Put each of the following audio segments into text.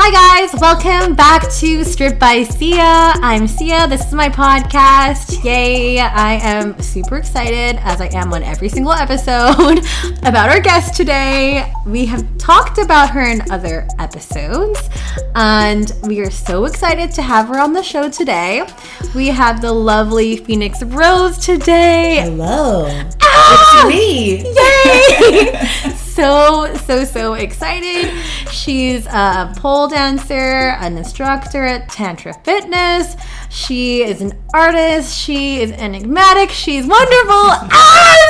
Hi guys, welcome back to Stripped by Sia. I'm Sia, this is my podcast. Yay, I am super excited, as I am on every single episode, about our guest today. We have talked about her in other episodes, and we are so excited to have her on the show today. We have the lovely Phoenix Rose today. Hello. Ah! It's me. Yay! So excited. She's a pole dancer, an instructor at Tantra Fitness. She is an artist. She is enigmatic. She's wonderful. I'm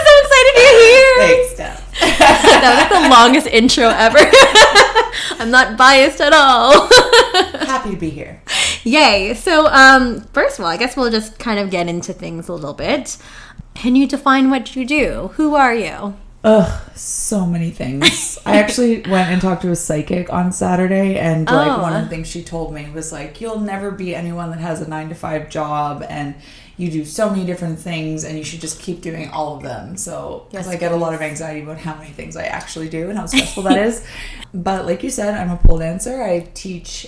so excited you're here. Thanks, Steph. That was like the longest intro ever. I'm not biased at all. Happy to be here. Yay. So, first of all, I guess we'll just kind of get into things a little bit. Can you define what you do? Who are you? Ugh, so many things. I actually went and talked to a psychic on Saturday, and one of the things she told me was like, you'll never be anyone that has a 9-to-5 job, and you do so many different things, and you should just keep doing all of them. So, because I get a lot of anxiety about how many things I actually do and how stressful that is. But like you said, I'm a pole dancer. I teach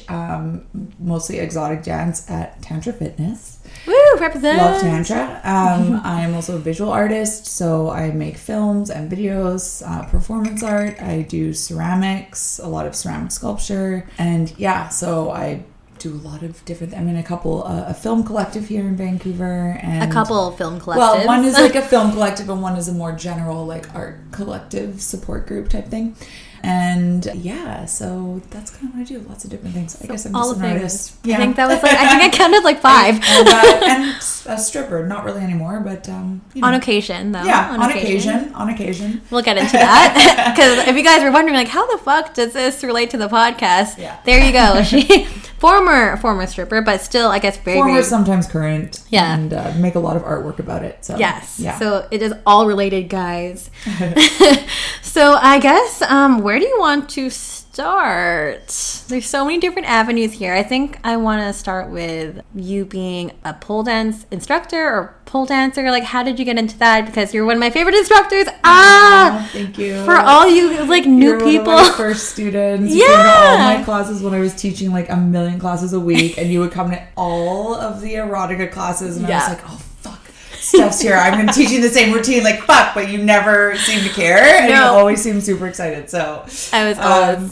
mostly exotic dance at Tantra Fitness. Woo, represent. Love Tantra. I am also a visual artist, so I make films and videos, performance art. I do ceramics, a lot of ceramic sculpture, and yeah, so I do a lot of different. I'm in a film collective here in Vancouver, and a couple film collectives. Well, one is like a film collective, and one is a more general like art collective support group type thing. And yeah, so that's kind of what I do. Lots of different things. I guess I'm just an artist. Yeah. I think that was like, I think I counted like 5. and a stripper. Not really anymore, but on occasion though. Yeah, on occasion. We'll get into that. Because if you guys were wondering like, how the fuck does this relate to the podcast? Yeah. There you go. She former stripper, but still, I guess former, sometimes current. Yeah. And make a lot of artwork about it. So yes. Yeah. So it is all related, guys. So I guess where do you want to start? There's so many different avenues here. I think I want to start with you being a pole dance instructor or pole dancer. Like, how did you get into that? Because you're one of my favorite instructors. Thank you. For all you like new people, one of my first students. You came to all my classes when I was teaching like a million classes a week, and you would come to all of the erotica classes, and I was like, oh fuck. Steph's here. I've been teaching the same routine, like fuck, but you never seem to care, and you always seem super excited. So I was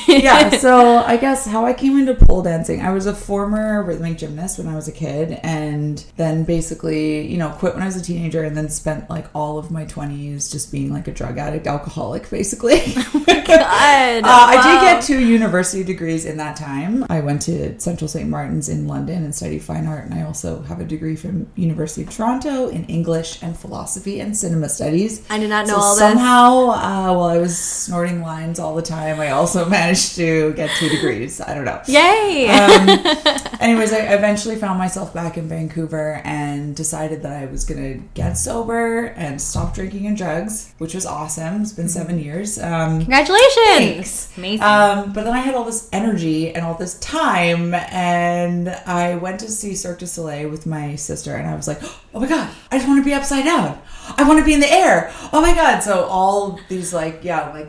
yeah. So I guess how I came into pole dancing, I was a former rhythmic gymnast when I was a kid, and then basically, quit when I was a teenager, and then spent like all of my 20s just being like a drug addict, alcoholic, basically. Oh my God. I did get 2 university degrees in that time. I went to Central St. Martin's in London and studied fine art, and I also have a degree from University of Toronto in English and philosophy and cinema studies. I did not know all this. Somehow, while I was snorting lines all the time, I also managed to get 2 degrees. I don't know. Yay! Anyways, I eventually found myself back in Vancouver and decided that I was going to get sober and stop drinking and drugs, which was awesome. It's been 7 years. Congratulations! Thanks. Amazing. But then I had all this energy and all this time, and I went to see Cirque du Soleil with my sister, and I was like, oh my God, I just want to be upside down. I want to be in the air. Oh my God. So all these like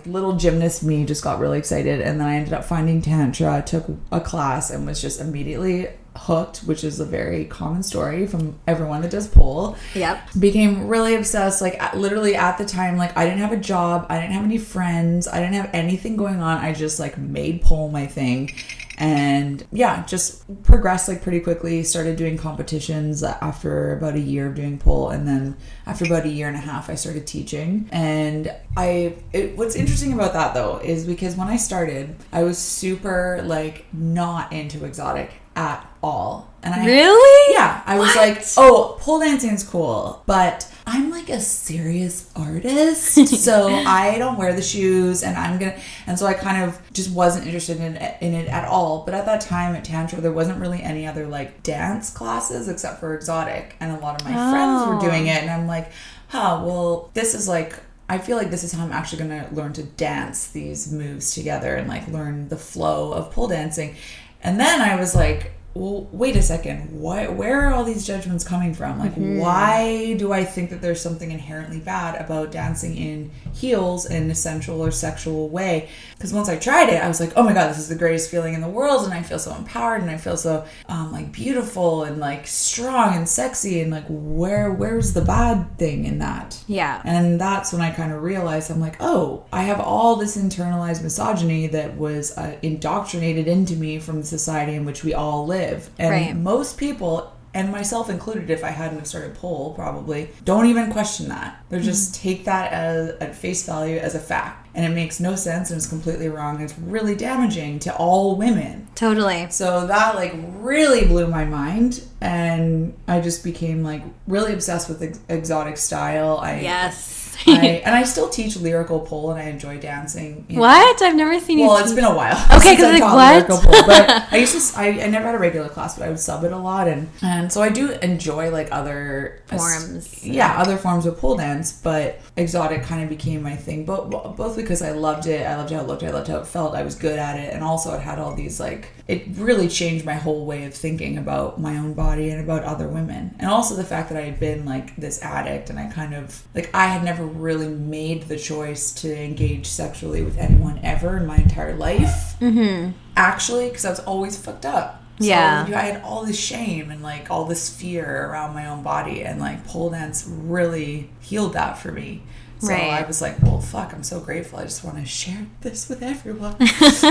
little gymnast me just got really excited. And then I ended up finding Tantra, took a class, and was just immediately hooked, which is a very common story from everyone that does pole. Yep. Became really obsessed. Like literally at the time, like I didn't have a job. I didn't have any friends. I didn't have anything going on. I just like made pole my thing. And yeah, just progressed like pretty quickly. Started doing competitions after about a year of doing pole, and then after about a year and a half, I started teaching. And what's interesting about that though is because when I started, I was super like not into exotic at all. And really? Yeah, I was like, oh, pole dancing is cool, but I'm like a serious artist, so I don't wear the shoes, and so I kind of just wasn't interested in it at all. But at that time at Tantra, there wasn't really any other like dance classes except for exotic, and a lot of my friends were doing it, and I'm like, well, this is like, I feel like this is how I'm actually going to learn to dance these moves together and like learn the flow of pole dancing. And then I was like, well, wait a second, where are all these judgments coming from? Like, why do I think that there's something inherently bad about dancing in heels in a sensual or sexual way? Because once I tried it, I was like, oh my God, this is the greatest feeling in the world, and I feel so empowered, and I feel so like beautiful and like strong and sexy, and like where's the bad thing in that? Yeah. And that's when I kind of realized, I'm like, oh, I have all this internalized misogyny that was indoctrinated into me from the society in which we all live. And most people, and myself included, if I hadn't have started pole, probably don't even question that. They just take that as at face value as a fact, and it makes no sense, and it's completely wrong, and it's really damaging to all women. Totally. So that like really blew my mind, and I just became like really obsessed with exotic style. Yes. And I still teach lyrical pole, and I enjoy dancing. What? I've never seen you. Well, it's been a while. Okay, because like what? Lyrical pole. But I used to. I never had a regular class, but I would sub it a lot, and so I do enjoy like other forms. Other forms of pole dance. But exotic kind of became my thing. But both because I loved it, I loved how it looked, I loved how it felt, I was good at it, and also it had all these like. It really changed my whole way of thinking about my own body and about other women, and also the fact that I had been like this addict, and I kind of like I had never really made the choice to engage sexually with anyone ever in my entire life. Actually, because I was always fucked up. So I had all this shame and like all this fear around my own body, and like pole dance really healed that for me. So I was like, well, fuck, I'm so grateful. I just want to share this with everyone. So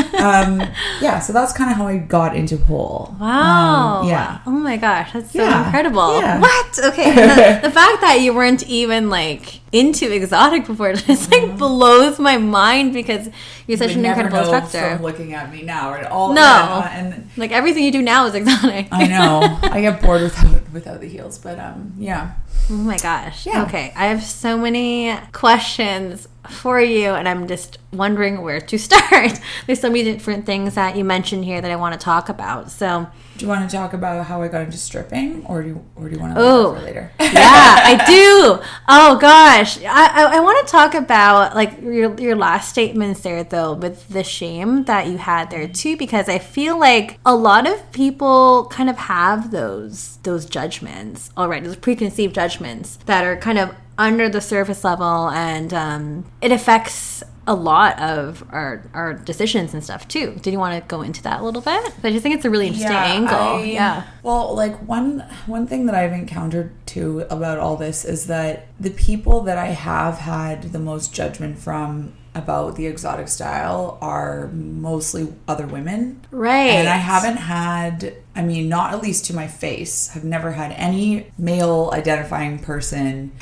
that's kind of how I got into pole. Wow. Yeah. Oh my gosh, that's so incredible. Yeah. What? Okay. The fact that you weren't even like into exotic before just like blows my mind, because you're such an incredible instructor. From looking at me now, right? All and like everything you do now is exotic. I know. I get bored without the heels, but yeah. Oh my gosh. Yeah. Okay. I have so many questions for you, and I'm just wondering where to start. There's so many different things that you mentioned here that I want to talk about. So do you want to talk about how I got into stripping, or do you want to leave that for later? Yeah, I do. Oh gosh. I want to talk about like your last statements there though, with the shame that you had there too, because I feel like a lot of people kind of have those judgments already, those preconceived judgments that are kind of under the surface level, and it affects a lot of our decisions and stuff too. Did you want to go into that a little bit? I just think it's a really interesting angle. Well, like one thing that I've encountered too about all this is that the people that I have had the most judgment from about the exotic style are mostly other women. Right. And I haven't had, I mean, not at least to my face, I've never had any male identifying person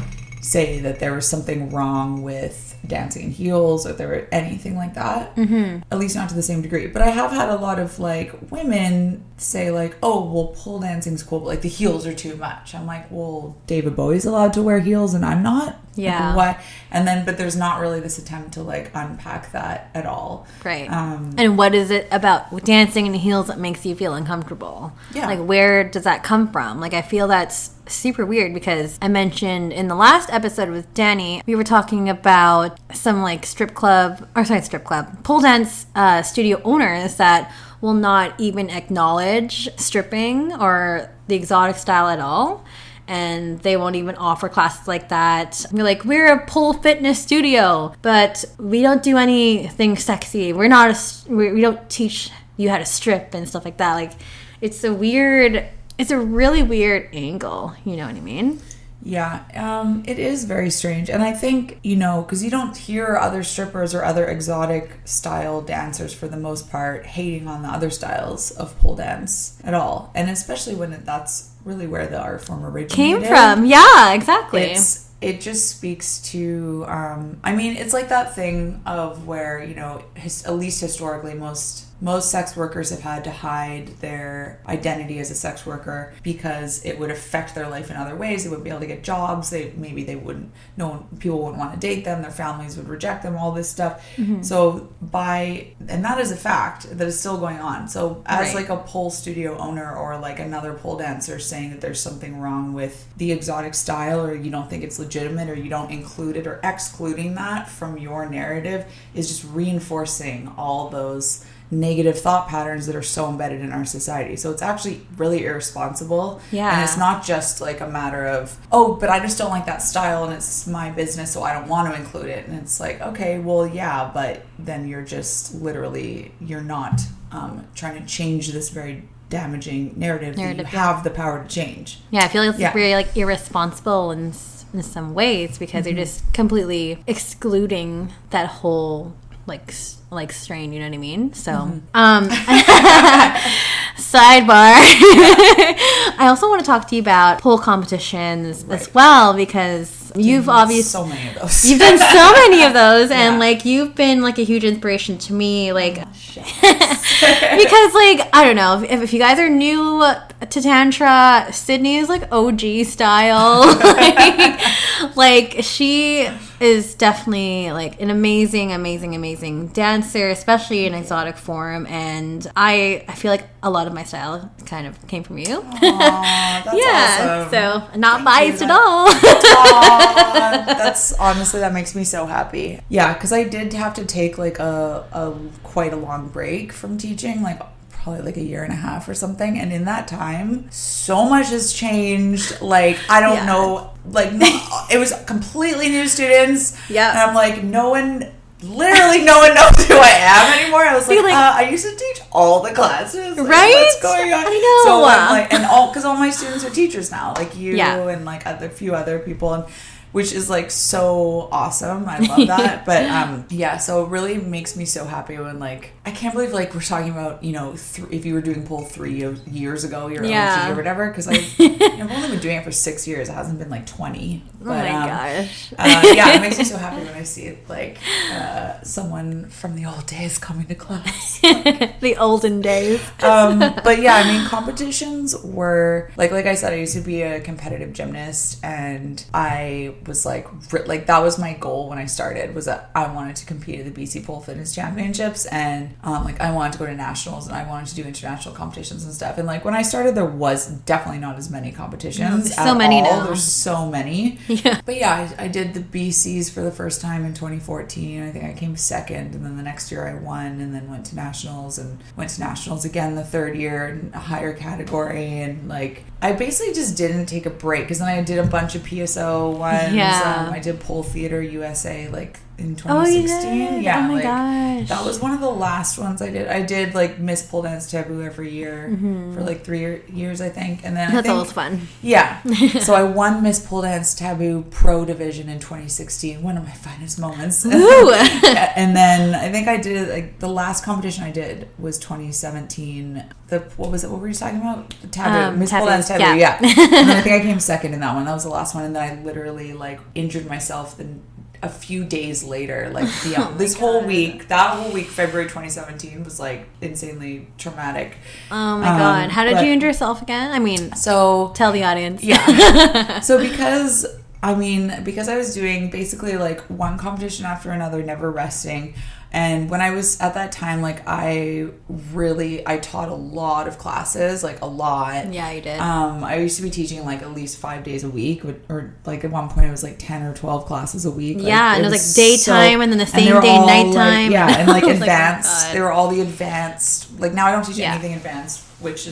say that there was something wrong with dancing in heels or there were anything like that. At least not to the same degree. But I have had a lot of like women say like, oh, well, pole dancing's cool, but like the heels are too much. I'm like, well, David Bowie's allowed to wear heels and I'm not. Yeah. Like, what? And then, but there's not really this attempt to like unpack that at all. Right. And what is it about dancing in heels that makes you feel uncomfortable? Yeah. Like, where does that come from? Like, I feel that's super weird, because I mentioned in the last episode with Danny, we were talking about some like pole dance studio owners that will not even acknowledge stripping or the exotic style at all. And they won't even offer classes like that. We're like, we're a pole fitness studio, but we don't do anything sexy. We don't teach you how to strip and stuff like that. Like, it's a really weird angle. You know what I mean? Yeah, it is very strange. And I think, because you don't hear other strippers or other exotic style dancers for the most part hating on the other styles of pole dance at all. And especially when that's really where the art form originated. Came from. Yeah, exactly. It just speaks to, it's like that thing of where, at least historically, most sex workers have had to hide their identity as a sex worker because it would affect their life in other ways. They wouldn't be able to get jobs. People wouldn't want to date them. Their families would reject them, all this stuff. So and that is a fact that is still going on. So as like a pole studio owner or like another pole dancer saying that there's something wrong with the exotic style, or you don't think it's legitimate, or you don't include it, or excluding that from your narrative, is just reinforcing all those negative thought patterns that are so embedded in our society. So it's actually really irresponsible. Yeah. And it's not just like a matter of, oh, but I just don't like that style and it's my business, so I don't want to include it. And it's like, okay, well, yeah, but then you're just literally, you're not trying to change this very damaging narrative that you have the power to change. Yeah, I feel like it's really like irresponsible in some ways because you're just completely excluding that whole like strain, you know what I mean? So sidebar. I also want to talk to you about pole competitions as well, because you've obviously so many of those. You've done so many of those, and like you've been like a huge inspiration to me, like because like I don't know if you guys are new to Tantra, Sydney is like OG style. like she is definitely like an amazing dancer, especially in exotic form, and I feel like a lot of my style kind of came from you. Aww, that's awesome. So not biased at all. That's honestly, that makes me so happy. Yeah, because I did have to take like a quite a long break from teaching, like probably like a year and a half or something, and in that time so much has changed. Like I don't know, like it was completely new students, and I'm like literally no one knows who I am anymore. I was like, I used to teach all the classes, like, right? What's going on? I know. So I'm like, and because all my students are teachers now, like you and like a few other people, and which is like so awesome. I love that. But so it really makes me so happy when like I can't believe like we're talking about, you know, if you were doing pole 3 years ago, you're OG or whatever, because I've only been doing it for 6 years. It hasn't been like 20. But, oh my gosh. It makes me so happy when I see it, like someone from the old days coming to class. The olden days. But yeah, I mean, competitions were like I said, I used to be a competitive gymnast, and I was like that was my goal when I started, was that I wanted to compete at the BC Pole Fitness Championships, and like I wanted to go to nationals, and I wanted to do international competitions and stuff. And like when I started, there was definitely not as many competitions. There's so many now. There's so many. Yeah. But yeah, I did the BCs for the first time in 2014. I think I came second, and then the next year I won, and then went to nationals again the third year in a higher category. And like I basically just didn't take a break, because then I did a bunch of PSO ones. I did Pole Theater USA like in 2016. Oh my gosh. That was one of the last ones I did. I did like Miss Pole Dance Taboo every year for like 3 years, I think. And then that's always fun. Yeah. So I won Miss Pole Dance Taboo Pro Division in 2016. One of my finest moments. Ooh. And then I think I did like the last competition I did was 2017. What was it? What were you talking about? The Taboo. Miss Pole Dance Taboo. Yeah. And then I think I came second in that one. That was the last one. And then I literally like injured myself a few days later, like that whole week, February 2017 was like insanely traumatic. Oh my god. How did you injure yourself again? I mean, so tell the audience. Yeah. So because I was doing basically like one competition after another, never resting. And when I was at that time, like I taught a lot of classes, like a lot. Yeah, you did. I used to be teaching like at least 5 days a week, or like at one point it was like 10 or 12 classes a week. Yeah, and it was like daytime and then the same day nighttime. Like, and like advanced. Like, they were all the advanced. Like now I don't teach anything advanced, which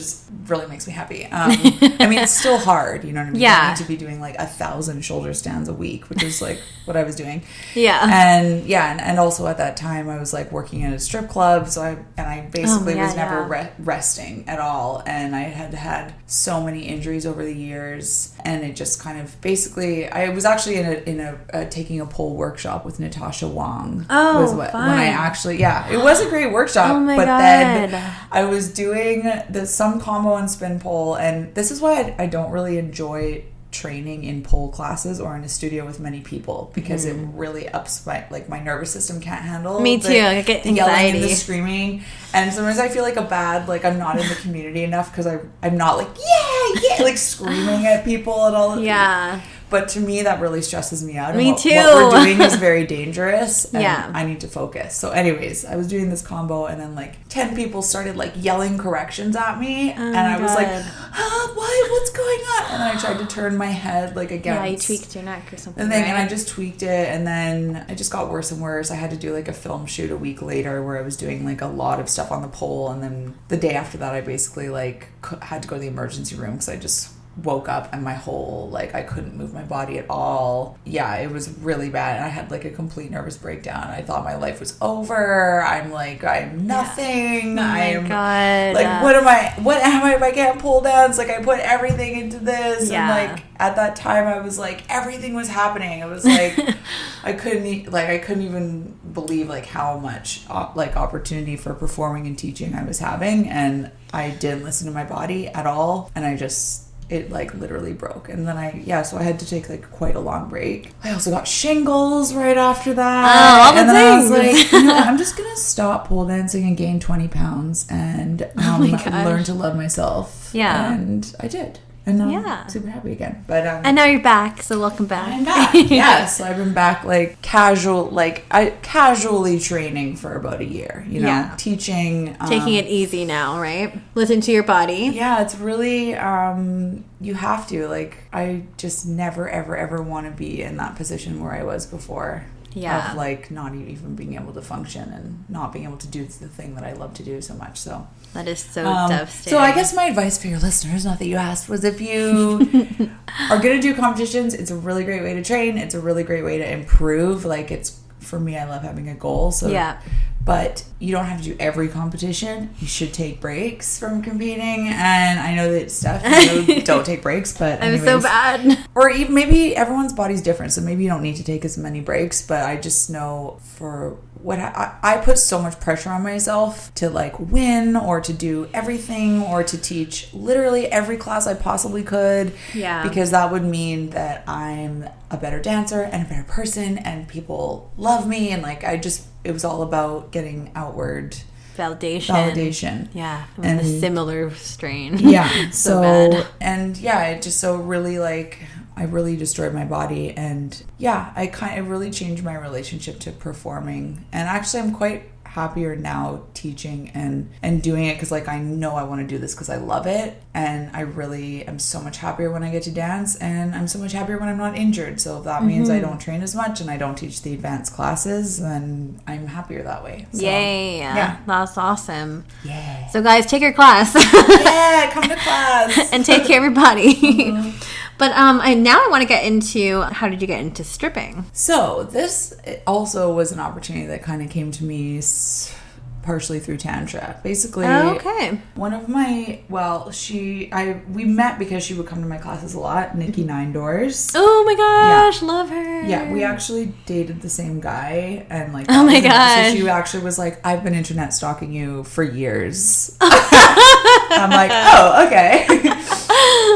really makes me happy. I mean, it's still hard, you know what I mean? Yeah. I need to be doing like 1,000 shoulder stands a week, which is like what I was doing. Yeah. And also at that time I was like working in a strip club, so I basically was never resting at all, and I had so many injuries over the years, and it just kind of basically I was actually in a taking a pole workshop with Natasha Wong. Oh, was when I actually it was a great workshop. Oh my but god. Then I was doing some combo and spin pole, and this is why I don't really enjoy training in pole classes or in a studio with many people, because it really ups my nervous system can't handle. Me too. I get the anxiety. Yelling and the screaming, and sometimes I feel like I'm not in the community enough, because I'm not like like screaming at people and all. Yeah. But to me, that really stresses me out. Me and too. What we're doing is very dangerous. And Yeah. I need to focus. So anyways, I was doing this combo and then like 10 people started like yelling corrections at me. and I was like, what's going on? And then I tried to turn my head like against. Yeah, you tweaked your neck or something. And then right? and I just tweaked it, and then it just got worse and worse. I had to do like a film shoot a week later where I was doing like a lot of stuff on the pole, and then the day after that I basically like had to go to the emergency room because I just woke up and my whole like I couldn't move my body at all. Yeah, it was really bad, and I had like a complete nervous breakdown. I thought my life was over. I'm nothing. Oh my I'm God. like what am I if I can't pole dance? Like I put everything into this. Yeah. And like at that time I was like everything was happening. It was like I couldn't even believe like how much like opportunity for performing and teaching I was having, and I didn't listen to my body at all, and it like literally broke. And then so I had to take like quite a long break. I also got shingles right after that. All the and then I was things. like, I'm just gonna stop pole dancing and gain 20 pounds and learn to love myself. Yeah. And I did. And now Yeah. I'm super happy again. But And now you're back, so welcome back. I'm back. Yeah, so I've been back like casually training for about a year, Yeah. teaching. Taking it easy now, right? Listen to your body. Yeah, it's really, you have to. Like, I just never, ever, ever want to be in that position where I was before. Yeah. Of like not even being able to function and not being able to do the thing that I love to do so much. So That is so devastating. So I guess my advice for your listeners, not that you asked, was if you are going to do competitions, it's a really great way to train. It's a really great way to improve. Like for me, I love having a goal. So Yeah. But you don't have to do every competition. You should take breaks from competing. And I know that Steph, don't take breaks, but I'm so bad. Or even maybe everyone's body's different, so maybe you don't need to take as many breaks. But I just know for what I put so much pressure on myself to like win or to do everything or to teach literally every class I possibly could. Yeah. Because that would mean that I'm a better dancer and a better person and people love me, and like it was all about getting outward validation. Yeah, from and a similar strain. Yeah, so bad. And yeah, it just so really like I really destroyed my body, and yeah, it really changed my relationship to performing. And actually, I'm quite happier now teaching and doing it because like I know I want to do this because I love it, and I really am so much happier when I get to dance, and I'm so much happier when I'm not injured. So if that means I don't train as much and I don't teach the advanced classes, then I'm happier that way. So, Yay. Yeah. That's awesome. Yeah. So guys, take your class. Yeah, come to class. And take care of your body. But now I want to get into, how did you get into stripping? So this also was an opportunity that kind of came to me partially through Tantra. Basically, one of my, we met because she would come to my classes a lot, Nikki Nine Doors. Oh my gosh, love her. Yeah, we actually dated the same guy, and like, oh my gosh. So she actually was like, I've been internet stalking you for years. I'm like, oh, okay.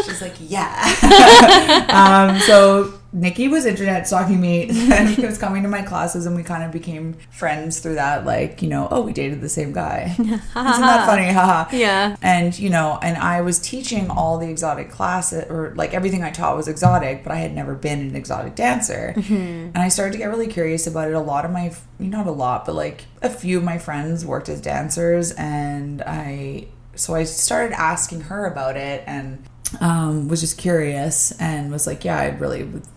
She's like, yeah. So Nikki was internet stalking me, and he was coming to my classes, and we kind of became friends through that. Like, we dated the same guy. Isn't that funny? Haha. Yeah. And, and I was teaching all the exotic classes, or like everything I taught was exotic, but I had never been an exotic dancer. Mm-hmm. And I started to get really curious about it. Not a lot, but like a few of my friends worked as dancers, and so I started asking her about it, and was just curious, and was like, yeah,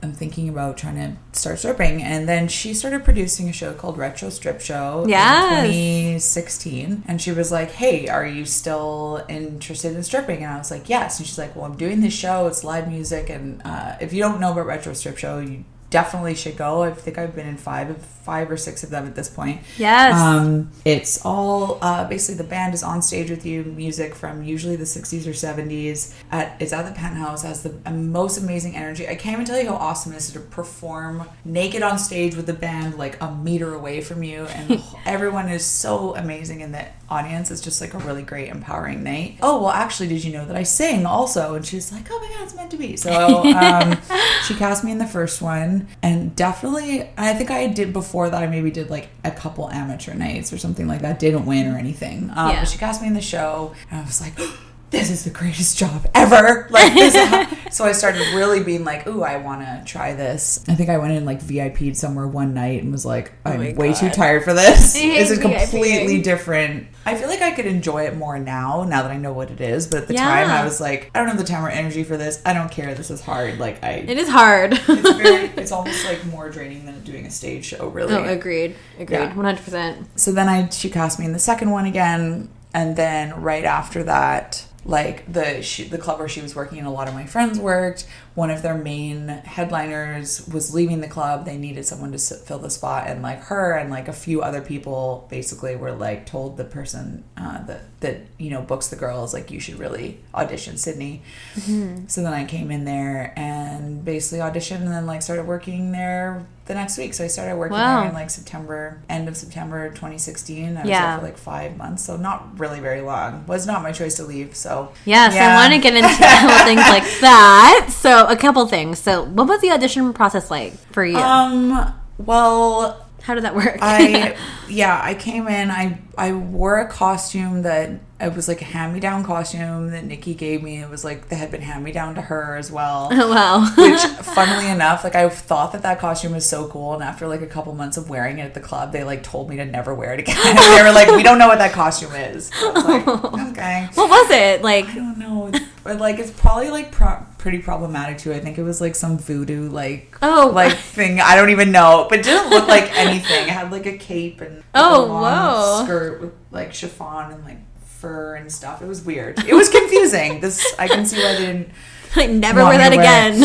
I'm thinking about trying to start stripping. And then she started producing a show called Retro Strip Show in 2016, and she was like, hey, are you still interested in stripping? And I was like, yes. And she's like, well, I'm doing this show, it's live music, and if you don't know about Retro Strip Show, you definitely should go. I think I've been in five or six of them at this point. Yes. It's all basically the band is on stage with you, music from usually the 60s or 70s. It's at the Penthouse, has the most amazing energy. I can't even tell you how awesome it is to perform naked on stage with the band like a meter away from you, and everyone is so amazing in the audience. It's just like a really great, empowering night. Oh, well, actually, did you know that I sing also? And she's like, oh my god, it's meant to be. So she cast me in the first one, and definitely, I think I did before that, I maybe did like a couple amateur nights or something like that. Didn't win or anything. But she cast me in the show, and I was like, this is the greatest job ever. Like, so I started really being like, ooh, I want to try this. I think I went in like VIP'd somewhere one night and was like, I'm way too tired for this. This is completely different. I feel like I could enjoy it more now that I know what it is. But at the time, I was like, I don't have the time or energy for this. I don't care. This is hard. Like, it is hard. It's almost like more draining than doing a stage show, really. Oh, agreed. Yeah. 100%. So then she cast me in the second one again. And then right after that, like the club where she was working and a lot of my friends worked, one of their main headliners was leaving the club. They needed someone to fill the spot, and like her and like a few other people basically were like told the person that you know books the girls, like, you should really audition Sydney. Mm-hmm. So then I came in there and basically auditioned and then like started working there the next week. So I started working there in like end of September 2016. I was there for like 5 months, so not really very long. Was not my choice to leave. So I want to get into things like that. So a couple things. So what was the audition process like for you? Well, how did that work? I came in. I wore a costume that it was like a hand-me-down costume that Nikki gave me. It was like that had been hand-me-down to her as well. Oh, wow. Which, funnily enough, like I thought that costume was so cool, and after like a couple months of wearing it at the club, they like told me to never wear it again. They were like, we don't know what that costume is. I was like, okay. What was it? Like, I don't know. But like it's probably like pretty problematic too. I think it was like some voodoo thing. I don't even know, but it didn't look like anything. It had like a cape and a long skirt with like chiffon and like fur and stuff. It was weird. It was confusing. I can see why they didn't. Like, never wear that again.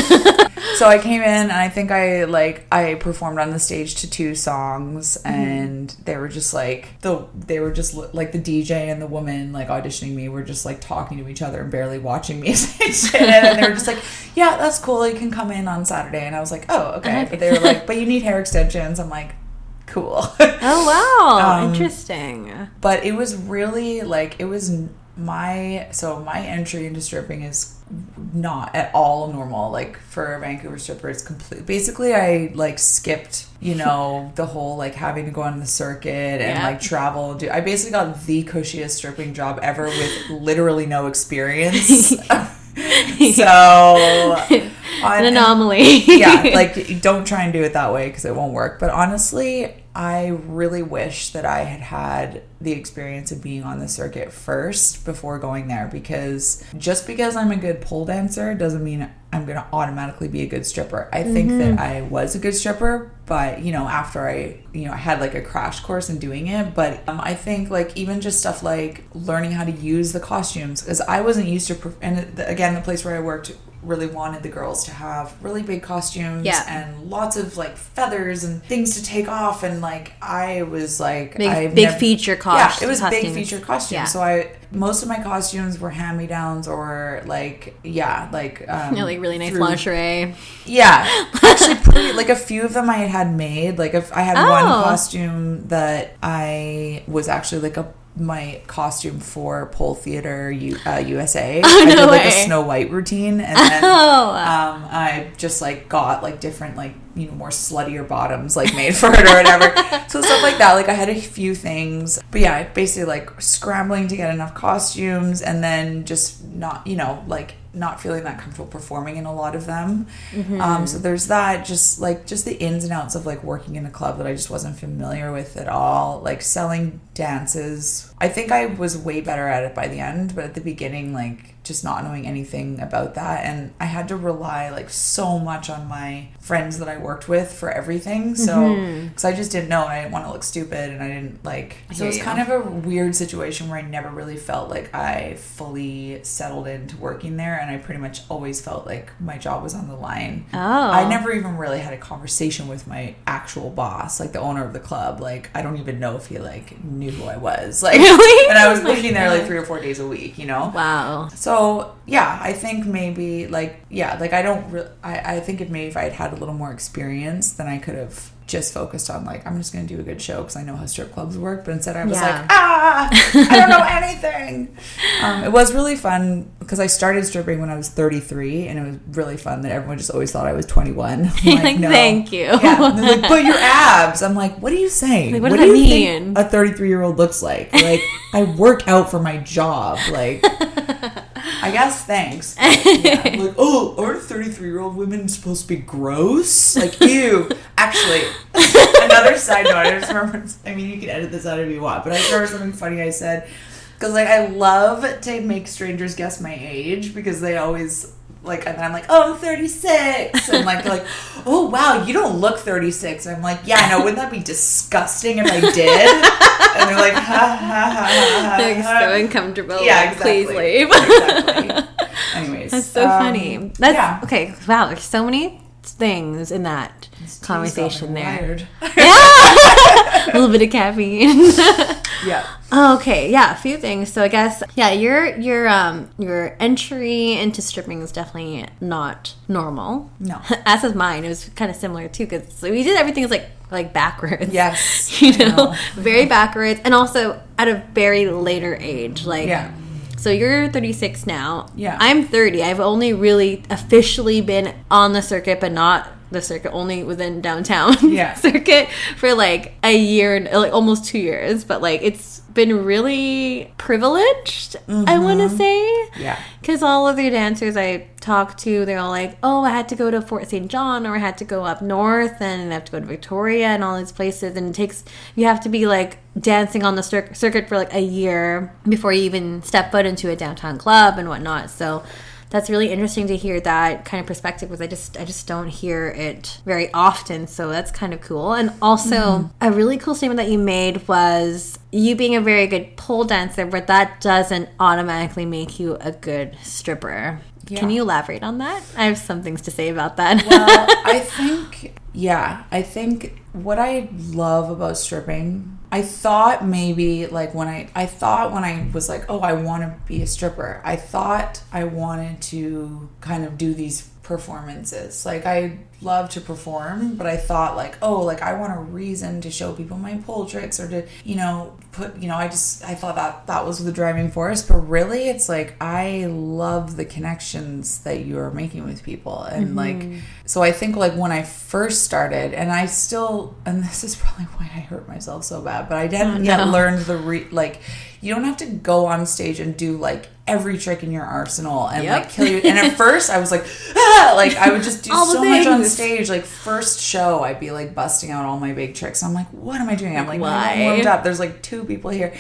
So I came in and I think I performed on the stage to 2 songs, and they were just like the DJ and the woman like auditioning me were just like talking to each other and barely watching me say shit, and they were just like, yeah, that's cool, you can come in on Saturday. And I was like, oh, okay. But they were like, but you need hair extensions. I'm like, cool. Oh, wow. Interesting. But it was really like, it was my entry into stripping is not at all normal. Like, for a Vancouver stripper, it's complete. Basically, I like skipped, you know, the whole like having to go on the circuit and like travel. I basically got the cushiest stripping job ever with literally no experience. So an anomaly. Yeah, like, don't try and do it that way because it won't work. But honestly, I really wish that I had the experience of being on the circuit first before going there, because just because I'm a good pole dancer doesn't mean I'm going to automatically be a good stripper. I think that I was a good stripper, but, you know, after I had like a crash course in doing it. But I think like even just stuff like learning how to use the costumes, because I wasn't used to, and again, the place where I worked really wanted the girls to have really big costumes and lots of like feathers and things to take off, and like I was like big feature costumes. Yeah, it was big feature costumes. Yeah. So most of my costumes were hand-me-downs or like like really nice lingerie. Yeah, actually pretty, like a few of them I had made. Like if I had one costume that I was actually like my costume for Pole Theater USA. I did like a Snow White routine, and then I just like got like different like, you know, more sluttier bottoms like made for it or whatever. So stuff like that. Like I had a few things, but yeah, basically like scrambling to get enough costumes, and then just not, you know, like not feeling that comfortable performing in a lot of them. So there's that, just the ins and outs of like working in a club that I just wasn't familiar with at all. Like selling dances, I think I was way better at it by the end, but at the beginning, like just not knowing anything about that, and I had to rely like so much on my friends that I worked with for everything. So because I just didn't know, and I didn't want to look stupid, and I didn't like, so it was kind of a weird situation where I never really felt like I fully settled into working there, and I pretty much always felt like my job was on the line. I never even really had a conversation with my actual boss, like the owner of the club. Like I don't even know if he like knew who I was, like really? And I was working there like 3 or 4 days a week, you know. Wow. So yeah, I think maybe like I think maybe if I had a little more experience, then I could have just focused on like, I'm just going to do a good show because I know how strip clubs work. But instead I was like, I don't know anything. It was really fun because I started stripping when I was 33, and it was really fun that everyone just always thought I was 21. Like, no. Thank you. Yeah. And they're like, but your abs. I'm like, what are you saying? Like, what do you mean? Think a 33-year-old looks like? Like, I work out for my job. Like, I guess thanks. Yeah. I'm like, oh, aren't 33-year-old women supposed to be gross? Like, ew. Actually, another side note, I just remember, I mean, you can edit this out if you want, but I remember something funny I said. Because, like, I love to make strangers guess my age because they always, like, and I'm like, oh, I'm 36. And, like, they're like, oh, wow, you don't look 36. And I'm like, yeah, I know. Wouldn't that be disgusting if I did? And they're like, ha, ha, ha, ha, They're ha. so uncomfortable. Yeah, exactly. Please leave. Exactly. Anyways. That's so funny. That's, yeah. Okay, wow, there's so many things in that conversation there. Wired. Yeah. A little bit of caffeine. Yeah. Okay, yeah, a few things. So I guess, yeah, your entry into stripping is definitely not normal. No. As is mine. It was kind of similar too because we did everything like backwards. Yes. You know, very backwards, and also at a very later age. Like, Yeah. So you're 36 now. Yeah. I'm 30. I've only really officially been on the circuit, but not the circuit, only within downtown Yeah. circuit for like a year, like almost 2 years. But like it's been really privileged, I want to say. Yeah. Because all of the dancers I talk to, they're all like, oh, I had to go to Fort St. John, or I had to go up north, and I have to go to Victoria and all these places. And you have to be like dancing on the circuit for like a year before you even step foot into a downtown club and whatnot. So that's really interesting to hear that kind of perspective because I just don't hear it very often. So that's kind of cool. And also a really cool statement that you made was you being a very good pole dancer, but that doesn't automatically make you a good stripper. Yeah. Can you elaborate on that? I have some things to say about that. Well, I think what I love about stripping, I thought maybe like when I was like, oh, I want to be a stripper, I thought I wanted to kind of do these performances. Like I love to perform, but I thought like, oh, like I want a reason to show people my pole tricks or to, I thought that was the driving force. But really it's like I love the connections that you're making with people. And like, so I think like when I first started, and this is probably why I hurt myself so bad, but I didn't yet learn you don't have to go on stage and do like every trick in your arsenal and like kill you. And at first I was like, like I would just do so much on stage. Like first show, I'd be like busting out all my big tricks. I'm like, what am I doing? I'm like, why? I'm warmed up. There's like 2 people here.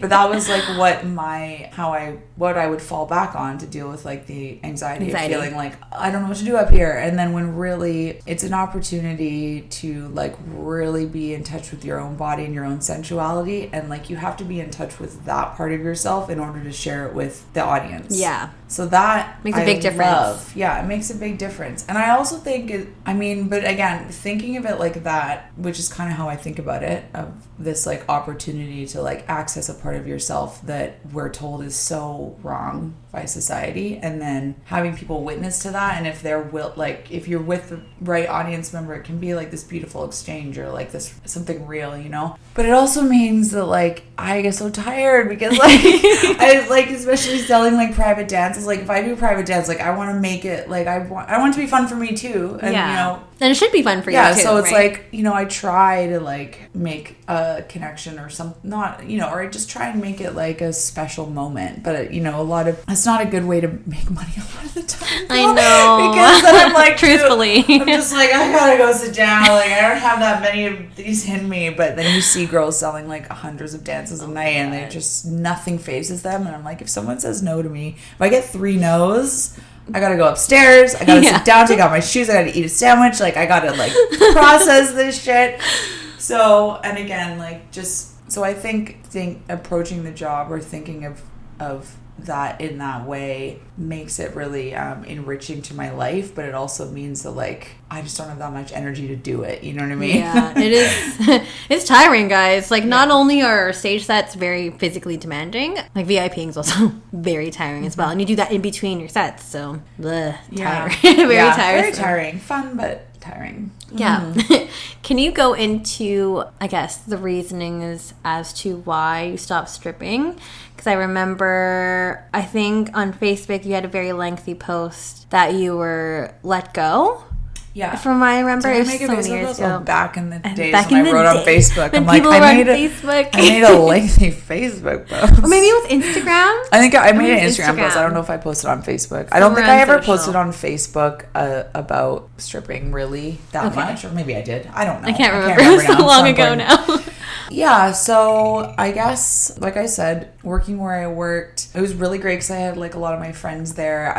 But that was like what I would fall back on to deal with like the anxiety of feeling like I don't know what to do up here. And then when really it's an opportunity to like really be in touch with your own body and your own sensuality, and like you have to be in touch with that part of yourself in order to share it with the audience. Yeah. So that makes a big difference. Yeah, it makes a big difference. And I also think but again, thinking of it like that, which is kind of how I think about it, of this like opportunity to like access a part of yourself that we're told is so wrong by society, and then having people witness to that, and if if you're with the right audience member, it can be like this beautiful exchange or like this something real, But it also means that like I get so tired because like I like especially selling like private dances. Like if I do private dance, like I want to make it like I want it to be fun for me too, and and it should be fun for you too. Yeah, so it's right? like I try to like make a connection or some or I just try and make it like a special moment. But a lot of it's not a good way to make money a lot of the time. I know, because then I'm like, truthfully, I'm just like I gotta go sit down. Like I don't have that many of these in me. But then you see girls selling like hundreds of dances a night, and they just nothing phases them. And I'm like, if someone says no to me, if I get 3 no's, I gotta go upstairs. I gotta sit down, take out my shoes. I gotta eat a sandwich. Like I gotta like process this shit. So, and again, like just so I think approaching the job or thinking of that in that way makes it really enriching to my life, but it also means that like I just don't have that much energy to do it. You know what I mean? Yeah, it is. It's tiring, guys. Like not only are stage sets very physically demanding, like VIPing is also very tiring as well, and you do that in between your sets. So, tiring. Very tiring. Very tiring. Fun, but tiring. Yeah. Can you go into, I guess, the reasonings as to why you stopped stripping? Because I remember, I think on Facebook you had a very lengthy post that you were let go Yeah. From what I remember, Did it I was make a so many Facebook years post? ago. Oh, back in the days back when in I wrote the on day, Facebook. when I'm like, people were on I made Facebook. a lengthy Facebook post. Or maybe it was Instagram. I think I made an was Instagram post. I Instagram. don't know if I posted on Facebook. I don't think Somewhere I on ever social. posted on Facebook about stripping really that much. Or maybe I did. I don't know. I can't remember. It was so now. long So ago important. now. Yeah, so I guess, like I said, working where I worked, it was really great because I had like a lot of my friends there.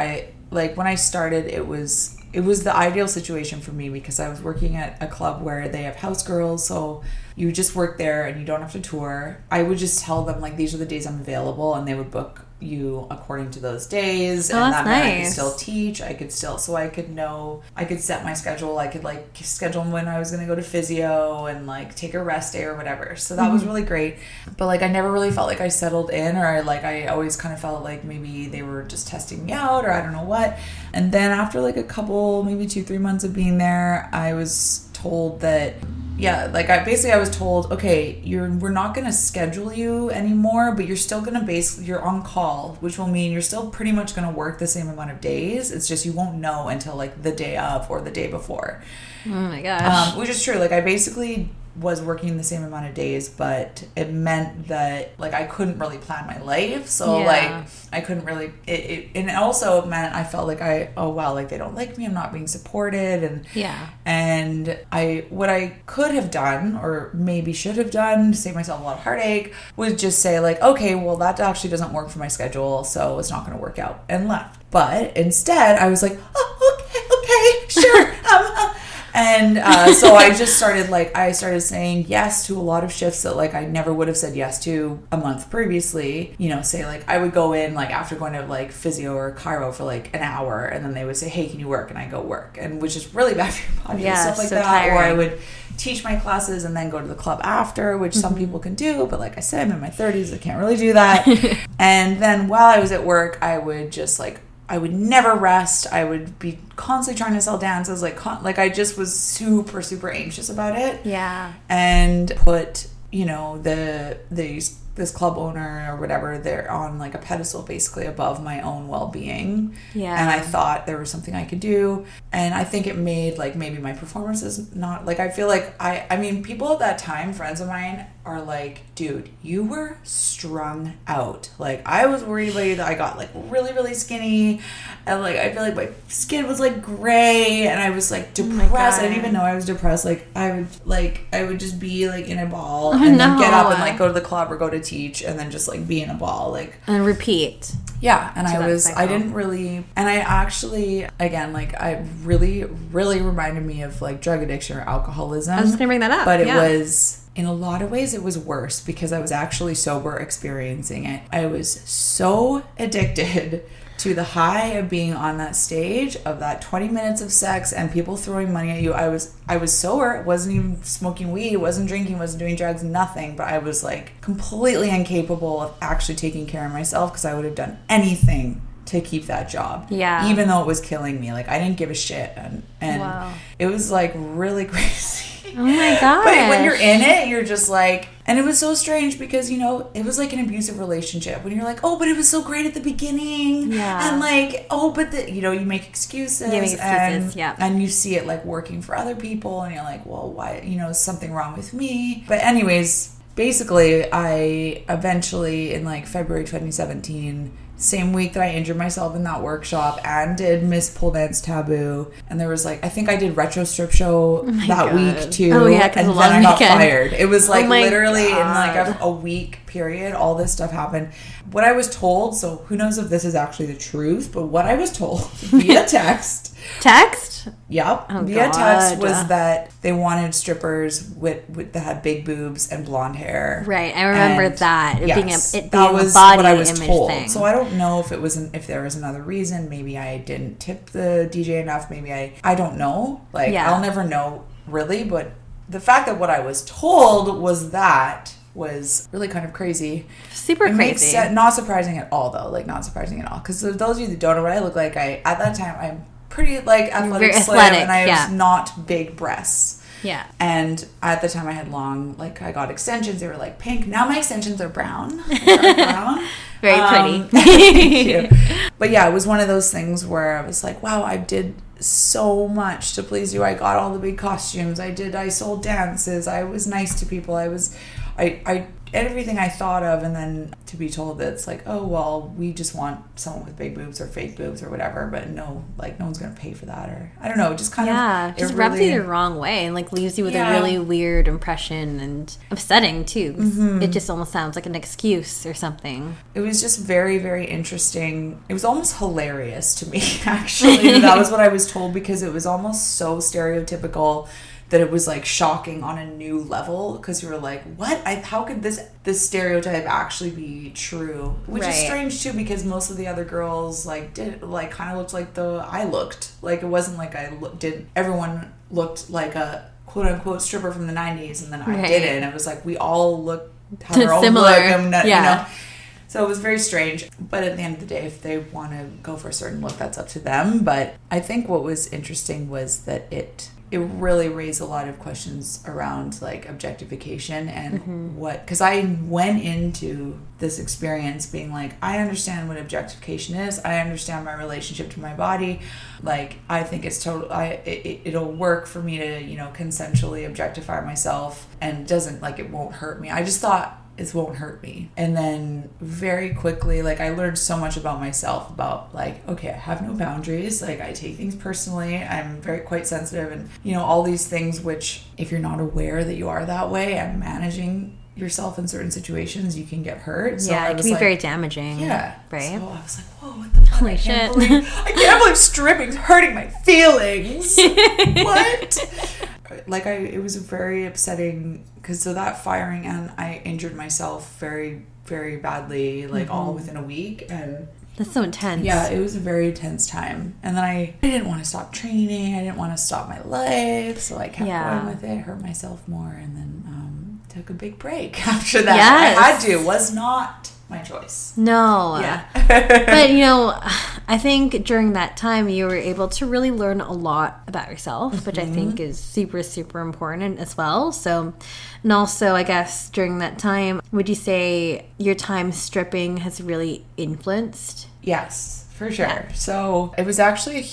When I started, it was the ideal situation for me because I was working at a club where they have house girls, so you just work there and you don't have to tour. I would just tell them like these are the days I'm available, and they would book you according to those days. Oh, And that's that meant I nice. could still teach. I could set my schedule. I could like schedule when I was gonna go to physio and like take a rest day or whatever. So that was really great. But like I never really felt like I settled in, or I always kind of felt like maybe they were just testing me out, or I don't know what. And then after like a couple, maybe 2-3 months of being there, I was told that I was told, okay, we're not going to schedule you anymore, but you're still going to you're on call, which will mean you're still pretty much going to work the same amount of days. It's just you won't know until like the day of or the day before. Oh my gosh. Which is true. Like I basically was working the same amount of days, but it meant that like I couldn't really plan my life. So like I couldn't really and it also meant I felt like they don't like me, I'm not being supported, and what I could have done or maybe should have done to save myself a lot of heartache was just say like, okay, well that actually doesn't work for my schedule, so it's not going to work out, and left. But instead I was like, oh, okay, sure. And so I just started saying yes to a lot of shifts that like I never would have said yes to a month previously. You know, say like I would go in like after going to like physio or chiro for like an hour, and then they would say, hey, can you work? And I go work, and which is really bad for your body and stuff like so that. tiring. Or I would teach my classes and then go to the club after, which some people can do, but like I said, I'm in my 30s, I can't really do that. And then while I was at work, I would just like I would never rest. I would be constantly trying to sell dances. Like I just was super, super anxious about it. Yeah. And put, you know, this club owner or whatever, they're on like a pedestal basically above my own well-being. Yeah. And I thought there was something I could do. And I think it made like maybe my performances not like, I feel like I mean, people at that time, friends of mine, are like, dude, you were strung out. Like I was worried about you that I got like really, really skinny, and like I feel like my skin was like gray, and I was like depressed. I didn't even know I was depressed. Like I would just be like in a ball and then get up and like go to the club or go to teach and then just like be in a ball and repeat. Yeah, and So I didn't really, and I actually, again, like, I really, really reminded me of, like, drug addiction or alcoholism. I was just going to bring that up. But it was, in a lot of ways, it was worse because I was actually sober experiencing it. I was so addicted to the high of being on that stage, of that 20 minutes of sex and people throwing money at you. I was sober, wasn't even smoking weed, wasn't drinking, wasn't doing drugs, nothing. But I was like completely incapable of actually taking care of myself because I would have done anything to keep that job. Yeah. Even though it was killing me. Like I didn't give a shit. And wow. It was like really crazy. Oh my god! But when you're in it, you're just like, and it was so strange because, you know, it was like an abusive relationship when you're like, oh, but it was so great at the beginning, and like, oh, but you know, you make excuses, and you see it like working for other people, and you're like, well, why, you know, is something wrong with me? But anyways, basically, I eventually in like February 2017. Same week that I injured myself in that workshop and did Miss Pole Dance Taboo. And there was like, I think I did Retro Strip Show that week too. Oh yeah, and then I got fired. It was like literally in like a week period, all this stuff happened. What I was told, so who knows if this is actually the truth, but what I was told via text. Text? Yep. Oh, via text was that they wanted strippers that had big boobs and blonde hair. Right. I remember that. Yes, being that a was body what I was image told. thing. So I don't know if it was if there was another reason. Maybe I didn't tip the DJ enough. Maybe I don't know. Like I'll never know really. But the fact that what I was told was really kind of crazy. Super crazy. Not surprising at all though. Like not surprising at all. Because those of you that don't know what I look like, at that time I'm pretty like athletic, and I have not big breasts. Yeah. And at the time I had long, like I got extensions. They were like pink. Now my extensions are brown. Brown. Very pretty. Thank you. But yeah, it was one of those things where I was like, wow, I did so much to please you. I got all the big costumes. I sold dances. I was nice to people. I everything I thought of, and then to be told that it's like, oh, well, we just want someone with big boobs or fake boobs or whatever, but no, like, no one's going to pay for that, or I don't know, just kind of... just rubs you the wrong way and, like, leaves you with a really weird impression and upsetting, too. It just almost sounds like an excuse or something. It was just very, very interesting. It was almost hilarious to me, actually. That was what I was told, because it was almost so stereotypical that it was like shocking on a new level, because you were like, what? How could this stereotype actually be true? Which is strange too, because most of the other girls like did like kind of looked like I looked. Like, it wasn't like everyone looked like a quote unquote stripper from the 90s, and then I didn't. It was like we all had our own similar look, and, you know. So it was very strange. But at the end of the day, if they want to go for a certain look, that's up to them. But I think what was interesting was that it really raised a lot of questions around like objectification and because I went into this experience being like, I understand what objectification is. I understand my relationship to my body. Like, I think it's it'll work for me to, you know, consensually objectify myself, and it won't hurt me. I just thought, it won't hurt me. And then very quickly, like, I learned so much about myself, about like, okay, I have no boundaries. Like, I take things personally. I'm quite sensitive, and, you know, all these things, which if you're not aware that you are that way and managing yourself in certain situations, you can get hurt. So it can be very damaging. Yeah. Right. So I was like, whoa, what the fuck? I can't believe stripping's hurting my feelings. What? Like, it was very upsetting, because so that firing, and I injured myself very, very badly, like all within a week. And that's so intense. Yeah, it was a very intense time. And then I didn't want to stop training. I didn't want to stop my life. So I kept going with it, hurt myself more, and then took a big break after that. Yes. I had to. Was not my choice. No. Yeah. But, you know, I think during that time you were able to really learn a lot about yourself, which I think is super, super important as well. So, and also, I guess, during that time, would you say your time stripping has really influenced? Yes. For sure. Yeah. So it was actually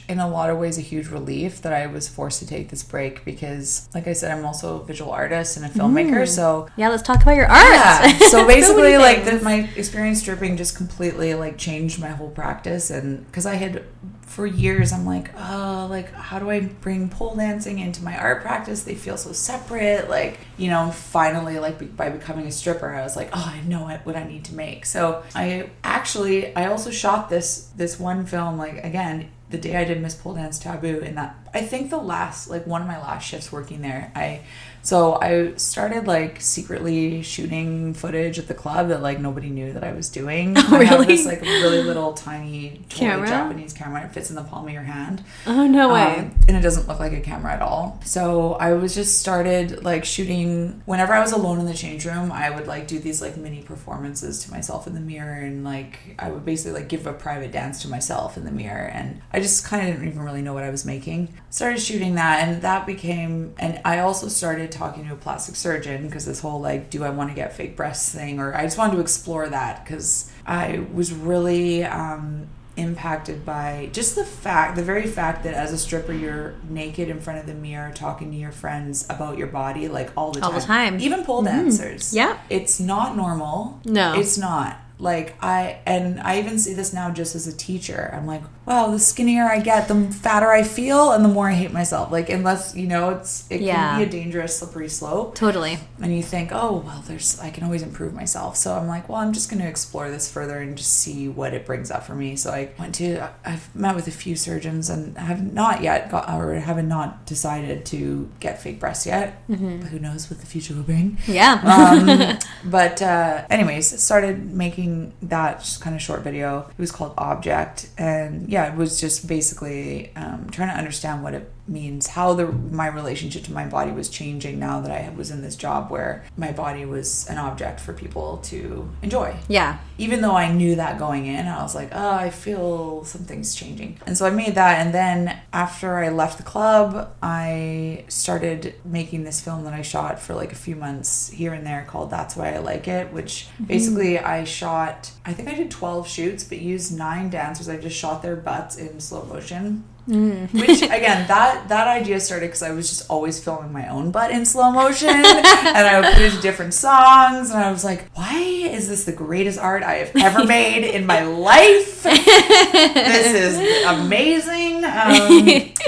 in a lot of ways, a huge relief that I was forced to take this break, because, like I said, I'm also a visual artist and a filmmaker. So yeah, let's talk about your art. Yeah. So basically, my experience stripping just completely like changed my whole practice, and because I had for years, I'm like, oh, like, how do I bring pole dancing into my art practice? They feel so separate. Like, you know, finally, like, by becoming a stripper, I was like, oh, I know what I need to make. So I also shot this one film, like, again, the day I did Miss Pole Dance Taboo, and that, I think one of my last shifts working there, So I started like secretly shooting footage at the club that like nobody knew that I was doing. Oh, really? I have this like really little tiny camera? Japanese camera. It fits in the palm of your hand. Oh, no way. And it doesn't look like a camera at all. So I was just started like shooting whenever I was alone in the change room. I would like do these like mini performances to myself in the mirror, and like I would basically like give a private dance to myself in the mirror, and I just kind of didn't even really know what I was making. Started shooting that, and that became, and I also started talking to a plastic surgeon, because this whole like, do I want to get fake breasts thing, or I just wanted to explore that, because I was really impacted by just the very fact that as a stripper you're naked in front of the mirror talking to your friends about your body like all the time. Even pole dancers. Yeah. It's not normal. No. It's not. Like, I even see this now just as a teacher. I'm like, wow, the skinnier I get, the fatter I feel, and the more I hate myself. Like, unless, you know, it can be a dangerous, slippery slope. Totally. And you think, oh, well, I can always improve myself. So I'm like, well, I'm just going to explore this further and just see what it brings up for me. So I've met with a few surgeons, and have not yet haven't not decided to get fake breasts yet. Mm-hmm. But who knows what the future will bring. Yeah. But anyways, started making that just kind of short video. It was called Object, and it was just basically trying to understand what it means, how my relationship to my body was changing now that I was in this job where my body was an object for people to enjoy. Yeah. Even though I knew that going in, I was like, oh, I feel something's changing. And so I made that, and then after I left the club, I started making this film that I shot for like a few months here and there called That's Why I Like It, which basically I think I did 12 shoots, but used 9 dancers. I just shot their butts in slow motion. Which again, that idea started because I was just always filming my own butt in slow motion, and I would put it to different songs, and I was like, why is this the greatest art I have ever made in my life? This is amazing.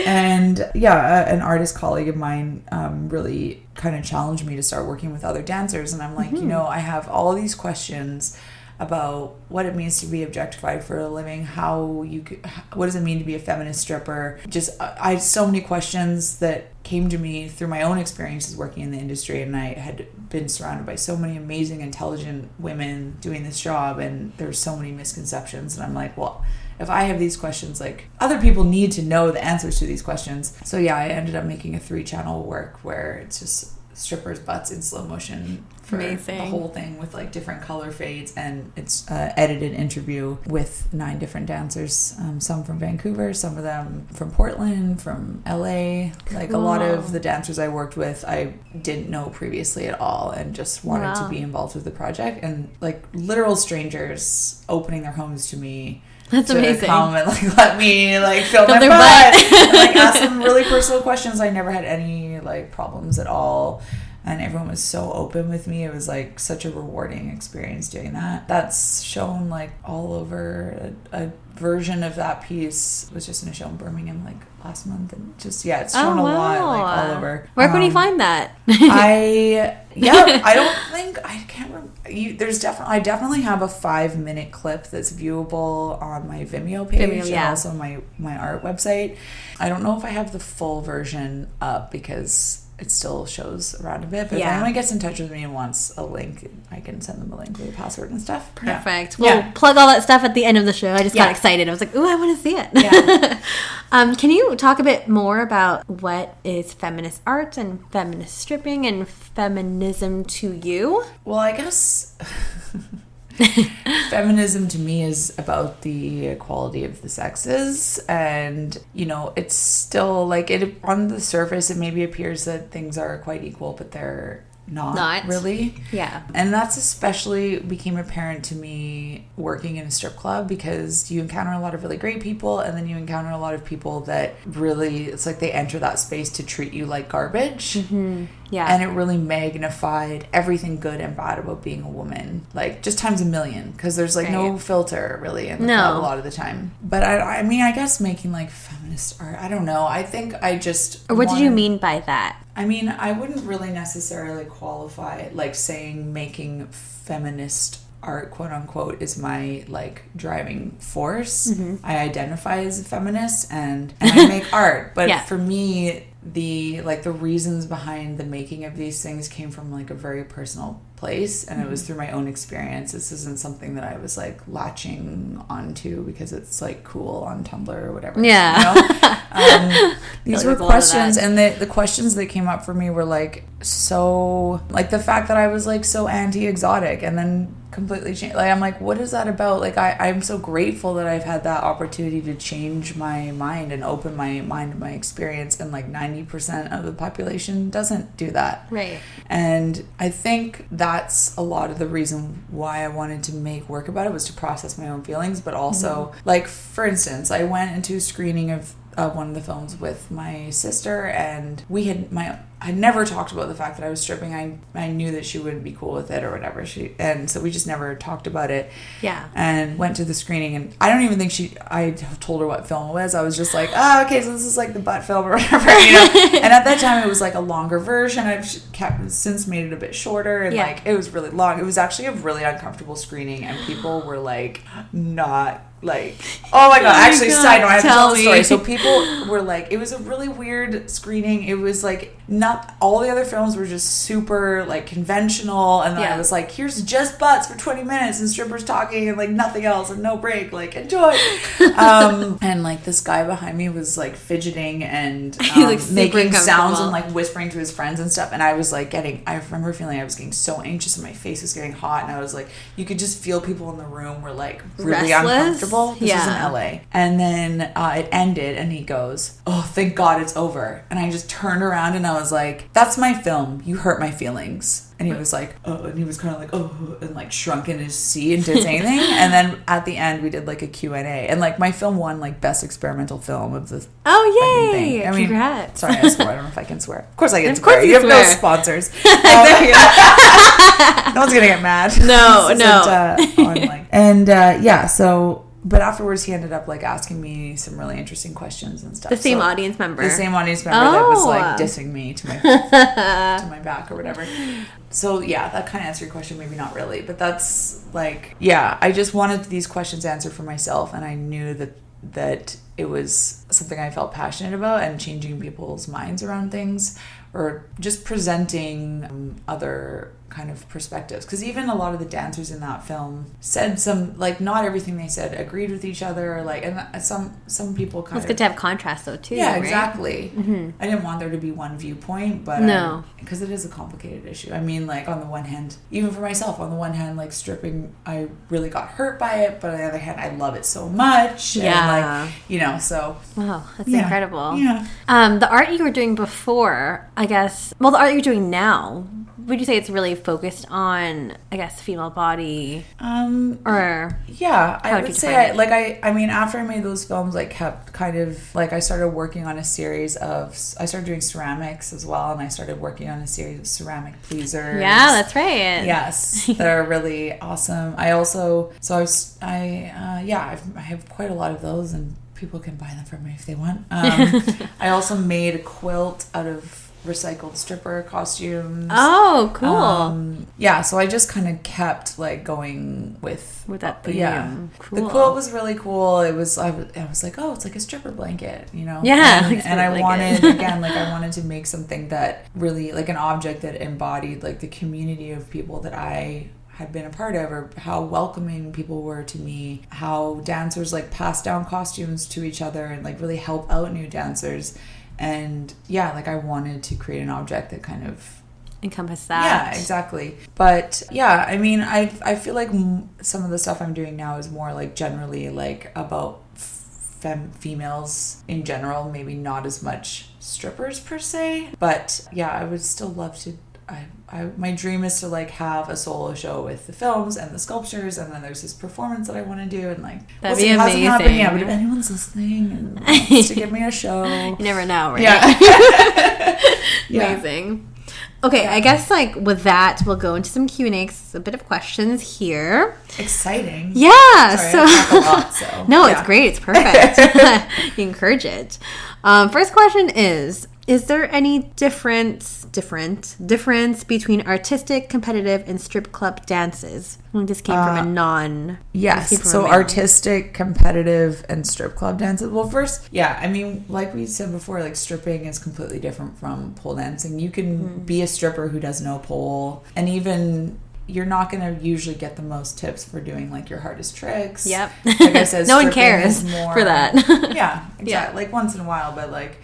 And yeah, an artist colleague of mine really kind of challenged me to start working with other dancers, and I'm like, you know, I have all these questions about what it means to be objectified for a living, what does it mean to be a feminist stripper? Just I had so many questions that came to me through my own experiences working in the industry, and I had been surrounded by so many amazing, intelligent women doing this job, and there's so many misconceptions, and I'm like, well, if I have these questions, like, other people need to know the answers to these questions. So yeah, I ended up making a 3-channel work where it's just strippers' butts in slow motion for the whole thing with like different color fades, and it's edited interview with 9 different dancers, some from Vancouver, some of them from Portland, from LA. Like a lot of the dancers I worked with I didn't know previously at all, and just wanted to be involved with the project, and like literal strangers opening their homes to me. That's amazing. Come and like let me like film their butt. And, like ask them really personal questions. I never had any like problems at all, and everyone was so open with me. It was like such a rewarding experience doing that. That's shown like all over. A version of that piece was just in a show in Birmingham like last month, and just it's shown a lot like all over. Where can you find that? I can't remember. I definitely have a 5-minute clip that's viewable on my Vimeo page, and also my art website. I don't know if I have the full version up because it still shows around a bit, but if anyone gets in touch with me and wants a link, I can send them a link with a password and stuff. Perfect. We'll plug all that stuff at the end of the show. I just got excited. I was like, ooh, I want to see it. Yeah. Can you talk a bit more about what is feminist art and feminist stripping and feminism to you? Well, I guess feminism to me is about the equality of the sexes, and you know, it's still like on the surface it maybe appears that things are quite equal, but they're not really. Yeah. And that's especially became apparent to me working in a strip club, because you encounter a lot of really great people, and then you encounter a lot of people that really, it's like they enter that space to treat you like garbage. Mm-hmm. Yeah. And it really magnified everything good and bad about being a woman, like just times a million, because there's like no filter really in the club a lot of the time. But I mean, I guess making like feminist art, I don't know. I think I just... Or what did you mean by that? I mean, I wouldn't really necessarily qualify like saying making feminist art, quote unquote, is my like driving force. Mm-hmm. I identify as a feminist and I make art, but for me, the reasons behind the making of these things came from like a very personal place, and it was through my own experience. This isn't something that I was like latching onto because it's like cool on Tumblr or whatever. Yeah. You know? These were questions, and the questions that came up for me were like so like the fact that I was like so anti-exotic, and then completely changed. Like I'm like, what is that about? Like I'm so grateful that I've had that opportunity to change my mind and open my mind to my experience, and like 90% of the population doesn't do that. Right. And I think that's a lot of the reason why I wanted to make work about it, was to process my own feelings, but also like, for instance, I went into a screening of one of the films with my sister, and I never talked about the fact that I was stripping. I knew that she wouldn't be cool with it or whatever. And so we just never talked about it. Yeah. And went to the screening, and I don't even think I told her what film it was. I was just like, oh, okay, so this is like the butt film or whatever, you know. And at that time it was like a longer version. I've since made it a bit shorter, and like it was really long. It was actually a really uncomfortable screening, and people were like not like, oh my god, actually side note, I have to tell the story. So people were like, it was a really weird screening. It was like, not all the other films were just super like conventional, and then I was like, here's just butts for 20 minutes and strippers talking and like nothing else and no break, like enjoy. And like this guy behind me was like fidgeting and like making sounds and like whispering to his friends and stuff, and I was like I remember feeling I was getting so anxious and my face was getting hot, and I was like, you could just feel people in the room were like really uncomfortable. This was in LA. And then it ended, and he goes, oh, thank God it's over. And I just turned around and I was like, like, that's my film. You hurt my feelings. And he was like, oh, and he was kind of like, oh, and like shrunk in his seat and didn't say anything. And then at the end, we did like a Q&A. And like my film won like best experimental film of the Oh, yay. thing. I mean, congrats. Sorry, I swore. I don't know if I can swear. Of course I can Of course swear. you You have no swear. sponsors. There you go. No one's going to get mad. No, This isn't, on, like, and yeah, so... But afterwards, he ended up like asking me some really interesting questions and stuff. The same audience member. The same audience member that was like Oh. dissing me to my back or whatever. So yeah, that kind of answered your question. Maybe not really, but that's like, yeah, I just wanted these questions answered for myself, and I knew that it was something I felt passionate about, and changing people's minds around things, or just presenting other kind of perspectives, because even a lot of the dancers in that film said some, like, not everything they said agreed with each other, or like, and some people kind It's good to have contrast though too. yeah, right? exactly. Mm-hmm. I didn't want there to be one viewpoint, but No. because it is a complicated issue. I mean, like, on the one hand, even for myself, on the one hand, like, stripping, I really got hurt by it, but on the other hand, I love it so much. Yeah. And like, you know, so Wow, that's yeah. incredible. Yeah. The art you were doing before, I guess, well, the art you're doing now, would you say it's really focused on, I guess, female body, or Yeah, How I would would you say define I mean, after I made those films, I kept kind of like, I started working on a series of, I started doing ceramics as well, and I started working on a series of ceramic pleasers. yeah, that's right. Yes, they're really awesome. I also, I have quite a lot of those, and people can buy them from me if they want. I also made a quilt out of recycled stripper costumes. Oh, cool. Yeah, so I just kind of kept like going with that theme. Yeah, Cool. the quilt was really cool. It was I was like, oh, it's like a stripper blanket, you know? Yeah, like and I stripper wanted blanket. again, like, I wanted to make something that really, like, an object that embodied like the community of people that I had been a part of, or how welcoming people were to me, how dancers like pass down costumes to each other and like really help out new dancers. And yeah, like, I wanted to create an object that kind of Encompass that. yeah, exactly. But yeah, I mean, I feel like some of the stuff I'm doing now is more like generally like about females in general, maybe not as much strippers per se. But yeah, I would still love to. My dream is to like have a solo show with the films and the sculptures, and then there's this performance that I want to do, and like That'd we'll be see, hasn't happened amazing. yet, but if anyone's listening and wants to give me a show, You never know, right? yeah. Yeah. Amazing. Okay, I guess like with that, we'll go into some Q&A, a bit of questions here. Exciting. Yeah. Sorry, so I talk a lot, so no, yeah. it's great. It's perfect. You encourage it. First question is there any difference between artistic, competitive, and strip club dances? This came from a non... Yes, this came from so a male. artistic, competitive, and strip club dances. Well, first, yeah, I mean, like we said before, like, stripping is completely different from pole dancing. You can be a stripper who does no pole, and even you're not going to usually get the most tips for doing like your hardest tricks. Yep. Like I said, No one stripping cares is more, for that. Yeah, exactly. Yeah. Like once in a while, but like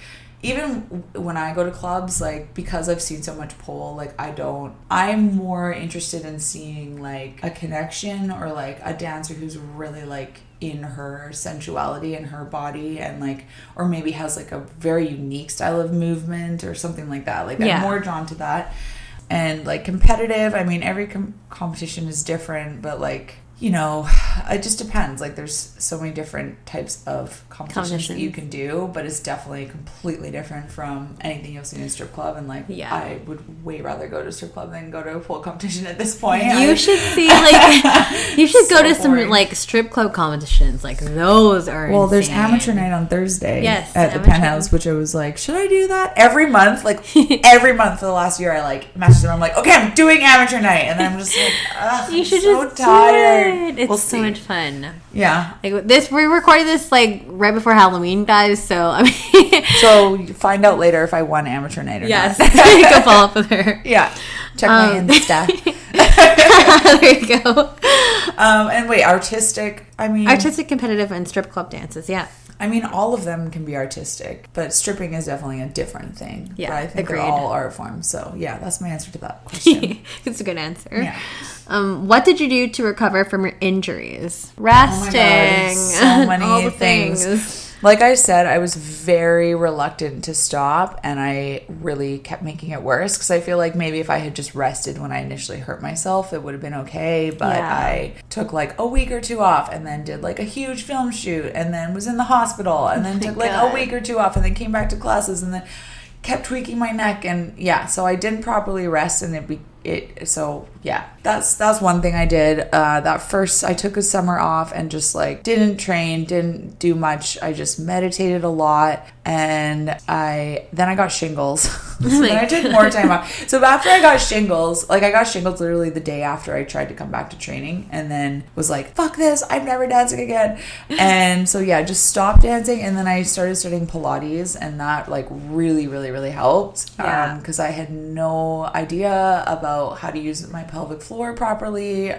even when I go to clubs, like, because I've seen so much pole, like, I'm more interested in seeing like a connection, or like a dancer who's really like in her sensuality and her body, and like, or maybe has like a very unique style of movement or something like that. Like, Yeah. I'm more drawn to that. And like competitive, I mean, every competition is different, but like, you know, it just depends. Like, there's so many different types of competitions that you can do, but it's definitely completely different from anything you'll see in a strip club. And like, Yeah. I would way rather go to a strip club than go to a pole competition at this point. You should see, like, you should go So to some, boring. like, strip club competitions. Like, those are Well, there's insane. amateur night on Thursday Yes, at the amateur. Penthouse, which I was like, should I do that every month? Like, every month for the last year, I like messaged them. I'm like, okay, I'm doing amateur night, and then I'm just like, ugh, You I'm should so just tired. do it. It's We'll so see. much fun. Yeah. Like this, we recorded this like right before Halloween, guys. So I mean, So you find out later if I won amateur night or yes, not. go follow up with her. Yeah. Check my Insta. There you go. And wait, artistic. I mean, Artistic, competitive, and strip club dances. Yeah. I mean, all of them can be artistic, but stripping is definitely a different thing. Yeah, But I think agreed. they're all art forms. So yeah, that's my answer to that question. It's a good answer. Yeah. What did you do to recover from your injuries? Oh my Resting. God, so many all the things. Like I said, I was very reluctant to stop, and I really kept making it worse because I feel like maybe if I had just rested when I initially hurt myself, it would have been okay. But I took like a week or two off and then did like a huge film shoot and then was in the hospital and then took like a week or two off and then came back to classes and then kept tweaking my neck. And so I didn't properly rest, and that's one thing I did. I took a summer off and just like didn't train, didn't do much. I just meditated a lot, and then I got shingles. And I took more time off. So after I got shingles, literally the day after I tried to come back to training, and then was like, fuck this, I'm never dancing again. And so just stopped dancing, and then I started studying Pilates, and that like really, really, really helped. Because I had no idea about how to use my pelvic floor properly.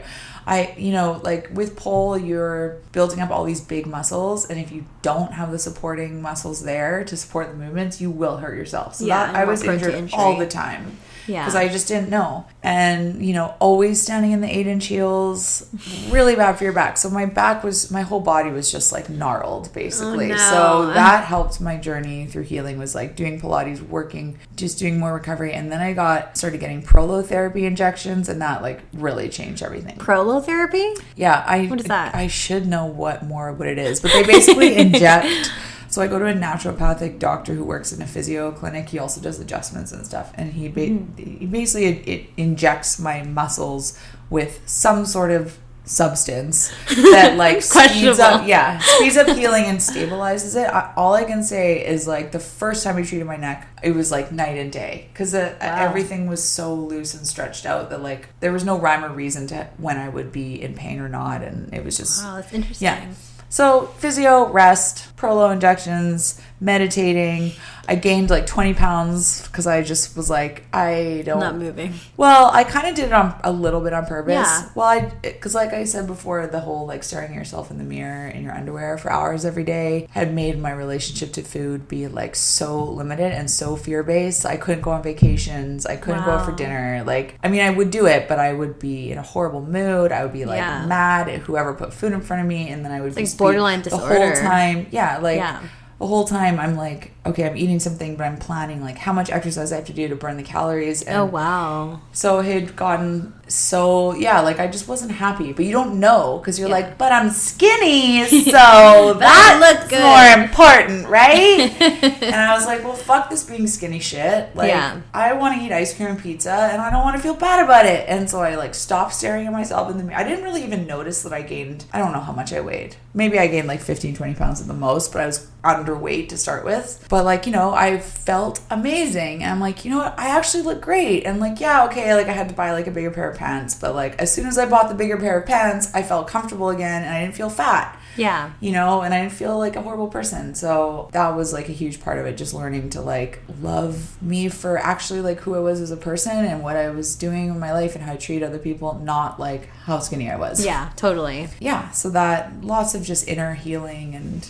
Like with pole, you're building up all these big muscles, and if you don't have the supporting muscles there to support the movements, you will hurt yourself. So I was injured all the time. Because I just didn't know. And, always standing in the 8-inch heels, really bad for your back. So my whole body was just like gnarled, basically. Oh, no. So that helped my journey through healing, was like doing Pilates, working, just doing more recovery. And then I started getting prolotherapy injections, and that like really changed everything. Prolotherapy? Yeah. What is that? I should know what it is. But they basically inject... So I go to a naturopathic doctor who works in a physio clinic. He also does adjustments and stuff. And he basically it injects my muscles with some sort of substance that like speeds up healing and stabilizes it. All I can say is like the first time he treated my neck, it was like night and day, because everything was so loose and stretched out that like there was no rhyme or reason to when I would be in pain or not. And it was just... Wow, that's interesting. Yeah. So physio, rest, prolo injections, meditating. I gained like 20 pounds because I just was like, not moving. Well, I kind of did it a little bit on purpose. Yeah. Well, because like I said before, the whole like staring at yourself in the mirror in your underwear for hours every day had made my relationship to food be like so limited and so fear-based. I couldn't go on vacations. I couldn't go out for dinner. Like, I mean, I would do it, but I would be in a horrible mood. I would be like mad at whoever put food in front of me, and then I would be like borderline disorder the whole time. The whole time I'm like, okay, I'm eating something, but I'm planning like how much exercise I have to do to burn the calories. And oh, wow. So it had gotten like I just wasn't happy. But you don't know, because you're like, but I'm skinny, so that looks more important, right? And I was like, well, fuck this being skinny shit. Like, I want to eat ice cream and pizza, and I don't want to feel bad about it. And so I like stopped staring at myself in the mirror. I didn't really even notice that I gained, I don't know how much I weighed. Maybe I gained like 15, 20 pounds at the most, but I was underweight to start with. But like, I felt amazing. And I'm like, you know what? I actually look great. And like, like I had to buy like a bigger pair of pants. But like, as soon as I bought the bigger pair of pants, I felt comfortable again, and I didn't feel fat. Yeah. And I didn't feel like a horrible person. So that was like a huge part of it, just learning to like love me for actually like who I was as a person and what I was doing in my life and how I treat other people, not like how skinny I was. Yeah, totally. Yeah. So that lots of just inner healing and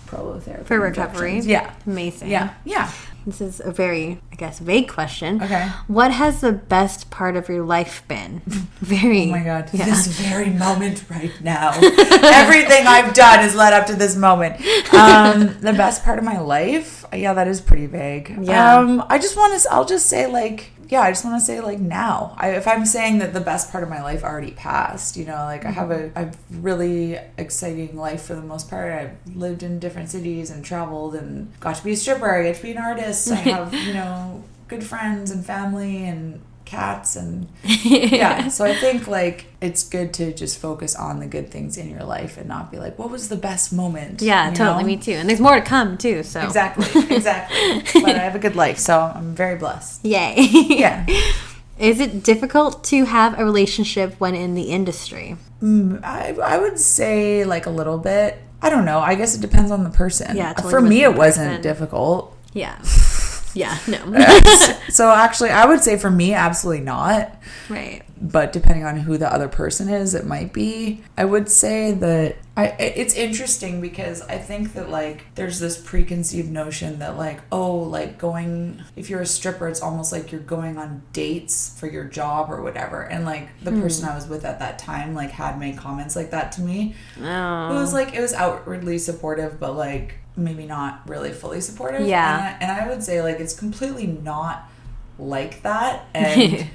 prolotherapy. For recovery. Yeah. Amazing. Yeah. Yeah. This is a very, I guess, vague question. Okay. What has the best part of your life been? Oh my God. Yeah. This very moment right now. Everything I've done has led up to this moment. The best part of my life? Yeah, that is pretty vague. Yeah. I just want to say like now. If I'm saying that the best part of my life already passed, like I have a really exciting life for the most part. I've lived in different cities and traveled and got to be a stripper. I get to be an artist. I have, good friends and family and cats and so I think like it's good to just focus on the good things in your life and not be like, what was the best moment? Totally. Me too. And there's more to come too, so exactly but I have a good life, so I'm very blessed. Yay. Yeah. Is it difficult to have a relationship when in the industry? I would say like a little bit. I don't know, I guess it depends on the person. Totally. For me it wasn't difficult. No. So actually, I would say for me, absolutely not. Right. But depending on who the other person is, it might be. I would say that It's interesting because I think that like there's this preconceived notion that like, oh, like going, if you're a stripper, it's almost like you're going on dates for your job or whatever. And like the person I was with at that time like had made comments like that to me. Oh. It was outwardly supportive, but like maybe not really fully supportive. Yeah. And I would say like it's completely not like that. And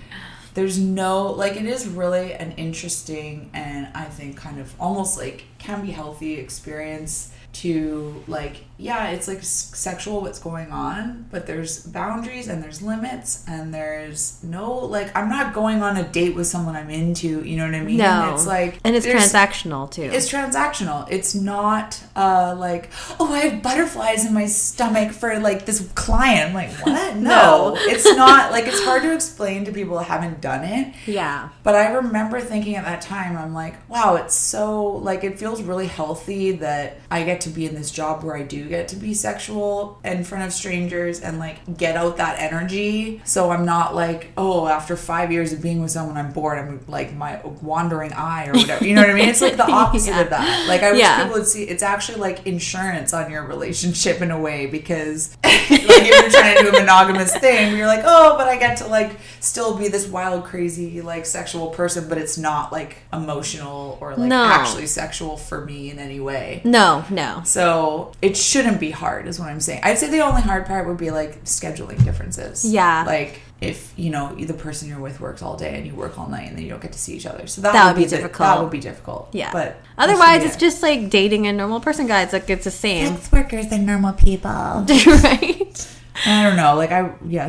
there's no, like, it is really an interesting and I think kind of almost like can be healthy experience to like, yeah, it's like sexual what's going on, but there's boundaries and there's limits and there's no, like, I'm not going on a date with someone I'm into, you know what I mean? No. It's like, and it's transactional too. It's transactional. It's not like, oh, I have butterflies in my stomach for like this client. I'm like, what? No. It's not, like, it's hard to explain to people who haven't done it. Yeah. But I remember thinking at that time, I'm like, wow, it's so, like, it feels really healthy that I get to be in this job where I do get to be sexual in front of strangers and like get out that energy. So I'm not like, oh, after 5 years of being with someone, I'm bored. I'm like my wandering eye or whatever. You know what I mean? It's like the opposite of that. Like I wish people would see, it's actually like insurance on your relationship in a way, because like if you're trying to do a monogamous thing, you're like, oh, but I get to like still be this wild, crazy, like sexual person, but it's not like emotional or like actually sexual for me in any way. No. So it shouldn't be hard is what I'm saying. I'd say the only hard part would be like scheduling differences. Yeah. Like if, you know, the person you're with works all day and you work all night and then you don't get to see each other. So that would be difficult. That would be difficult. Yeah. But otherwise it's just like dating a normal person, guys. Like it's the same. Sex workers and normal people. Right? I don't know, like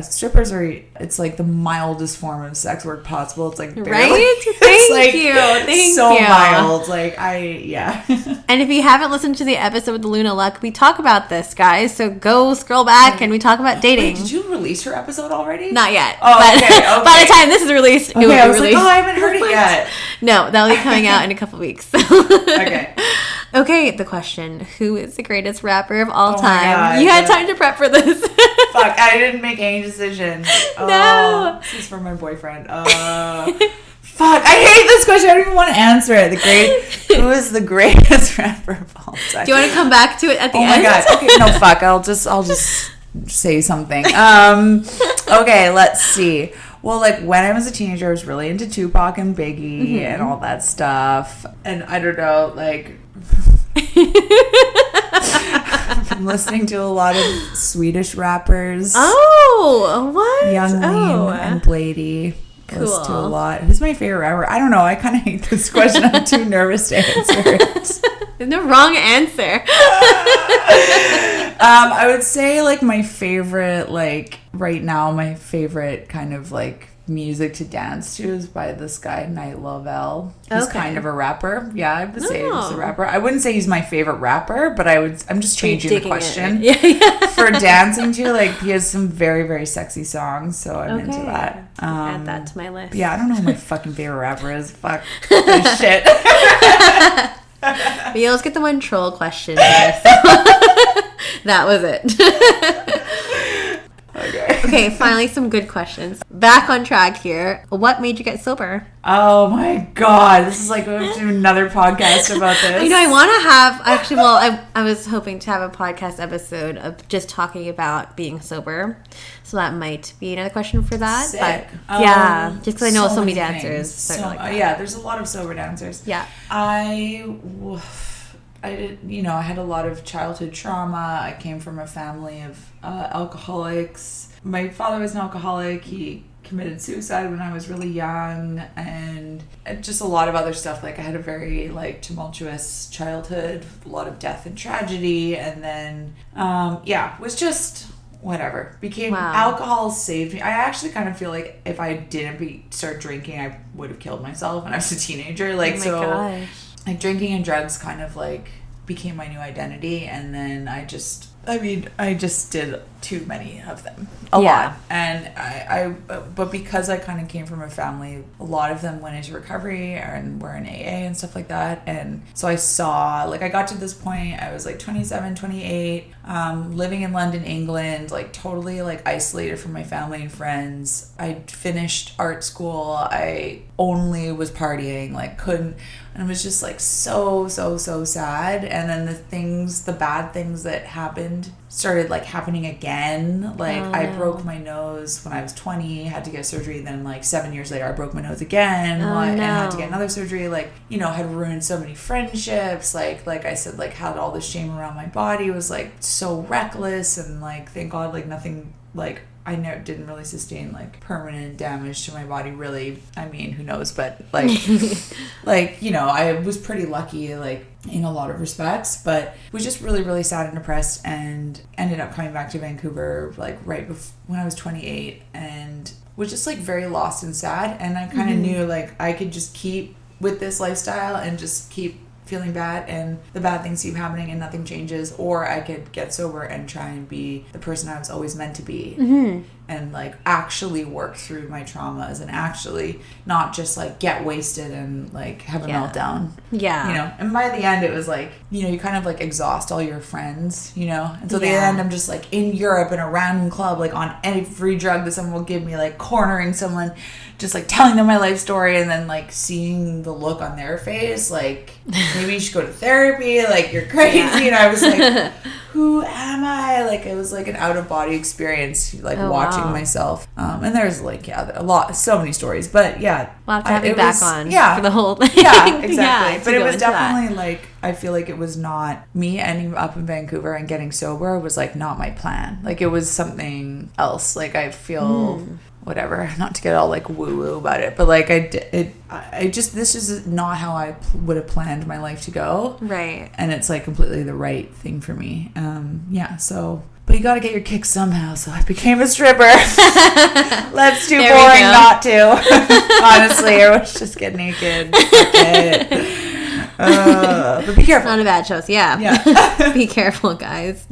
strippers are, it's like the mildest form of sex work possible. It's like barely, right? Thank you. So mild. Like yeah. And if you haven't listened to the episode with Luna Luck, we talk about this, guys. So go scroll back and we talk about dating. Wait, did you release your episode already? Not yet. Oh, but okay. by the time this is released, it will be released. Like, oh, I haven't heard it yet. No, that'll be coming out in a couple weeks. Okay. Okay, the question: who is the greatest rapper of all time? God, you had time to prep for this. Fuck, I didn't make any decision. No. This is from my boyfriend. Fuck, I hate this question. I don't even want to answer it. Who is the greatest rapper of all time? Do you want to come back to it at the end? Oh my god. Okay, no, fuck. I'll just say something. Okay, let's see. Well, like, when I was a teenager, I was really into Tupac and Biggie and all that stuff. And I don't know, like... I'm listening to a lot of Swedish rappers. Oh, what? Young Lean and Blady. Cool. Listen to a lot. Who's my favorite rapper? I don't know. I kind of hate this question. I'm too nervous to answer it. There's no wrong answer. I would say, like, my favorite, like, right now, my favorite kind of, like, music to dance to is by this guy, Night Lovell. He's kind of a rapper. Yeah, I would say he's a rapper. I wouldn't say he's my favorite rapper, but I'm just changing the question. Yeah. For dancing to, like, he has some very, very sexy songs, so I'm into that. Add that to my list. Yeah, I don't know who my fucking favorite rapper is. Fuck this shit. But yeah, let's get the one troll question here. So that was it. Okay, finally some good questions. Back on track here. What made you get sober? Oh my god, this is like we have to do another podcast about this. You know, I want to have actually. Well, I was hoping to have a podcast episode of just talking about being sober, so that might be another question for that. Sick. But yeah, just because I know so many dancers. Yeah, there's a lot of sober dancers. Yeah, I did, you know, I had a lot of childhood trauma. I came from a family of alcoholics. My father was an alcoholic. He committed suicide when I was really young, and just a lot of other stuff. Like, I had a very, like, tumultuous childhood, a lot of death and tragedy, and then, was just whatever. Alcohol saved me. I actually kind of feel like if I didn't start drinking, I would have killed myself when I was a teenager. Like, gosh. Like, drinking and drugs kind of, like, became my new identity. And then I just did too many of them, a lot. And but because I kind of came from a family, a lot of them went into recovery and were in AA and stuff like that. And so I saw, like, I got to this point, I was like 27, 28, living in London, England, like totally like isolated from my family and friends. I finished art school. I only was partying, like couldn't, and it was just like so sad. And then the bad things that happened started like happening again. Like I broke my nose when I was 20, had to get surgery. Then like 7 years later, I broke my nose again and had to get another surgery. Like, you know, had ruined so many friendships. Like I said, like had all this shame around my body, was like so reckless. And like, thank God, like nothing, like I didn't really sustain like permanent damage to my body, really. I mean, who knows, but like like, you know, I was pretty lucky like in a lot of respects, but was just really sad and depressed, and ended up coming back to Vancouver like right before, when I was 28, and was just like very lost and sad. And I kind of knew like I could just keep with this lifestyle and just keep feeling bad and the bad things keep happening and nothing changes, or I could get sober and try and be the person I was always meant to be, and like actually work through my traumas, and actually not just like get wasted and like have a meltdown. You know, and by the end it was like, you know, you kind of like exhaust all your friends, you know, and so at the end I'm just like in Europe in a random club, like on any free drug that someone will give me, like cornering someone, just like telling them my life story, and then like seeing the look on their face, like maybe you should go to therapy, like you're crazy. And I was like, who am I? Like it was like an out of body experience, like watching myself. And there's like so many stories, but we'll have to have you back on for the whole thing. Exactly. But it was definitely like, I feel like it was not me ending up in Vancouver and getting sober was like not my plan. Like it was something else. Like I feel whatever, not to get all like woo woo about it, but like I just, this is not how I would have planned my life to go. Right. And it's like completely the right thing for me. So, but you got to get your kicks somehow. So I became a stripper. That's too boring not to. Honestly, I was just get naked. But be careful. Not a bad choice. Yeah. Be careful, guys.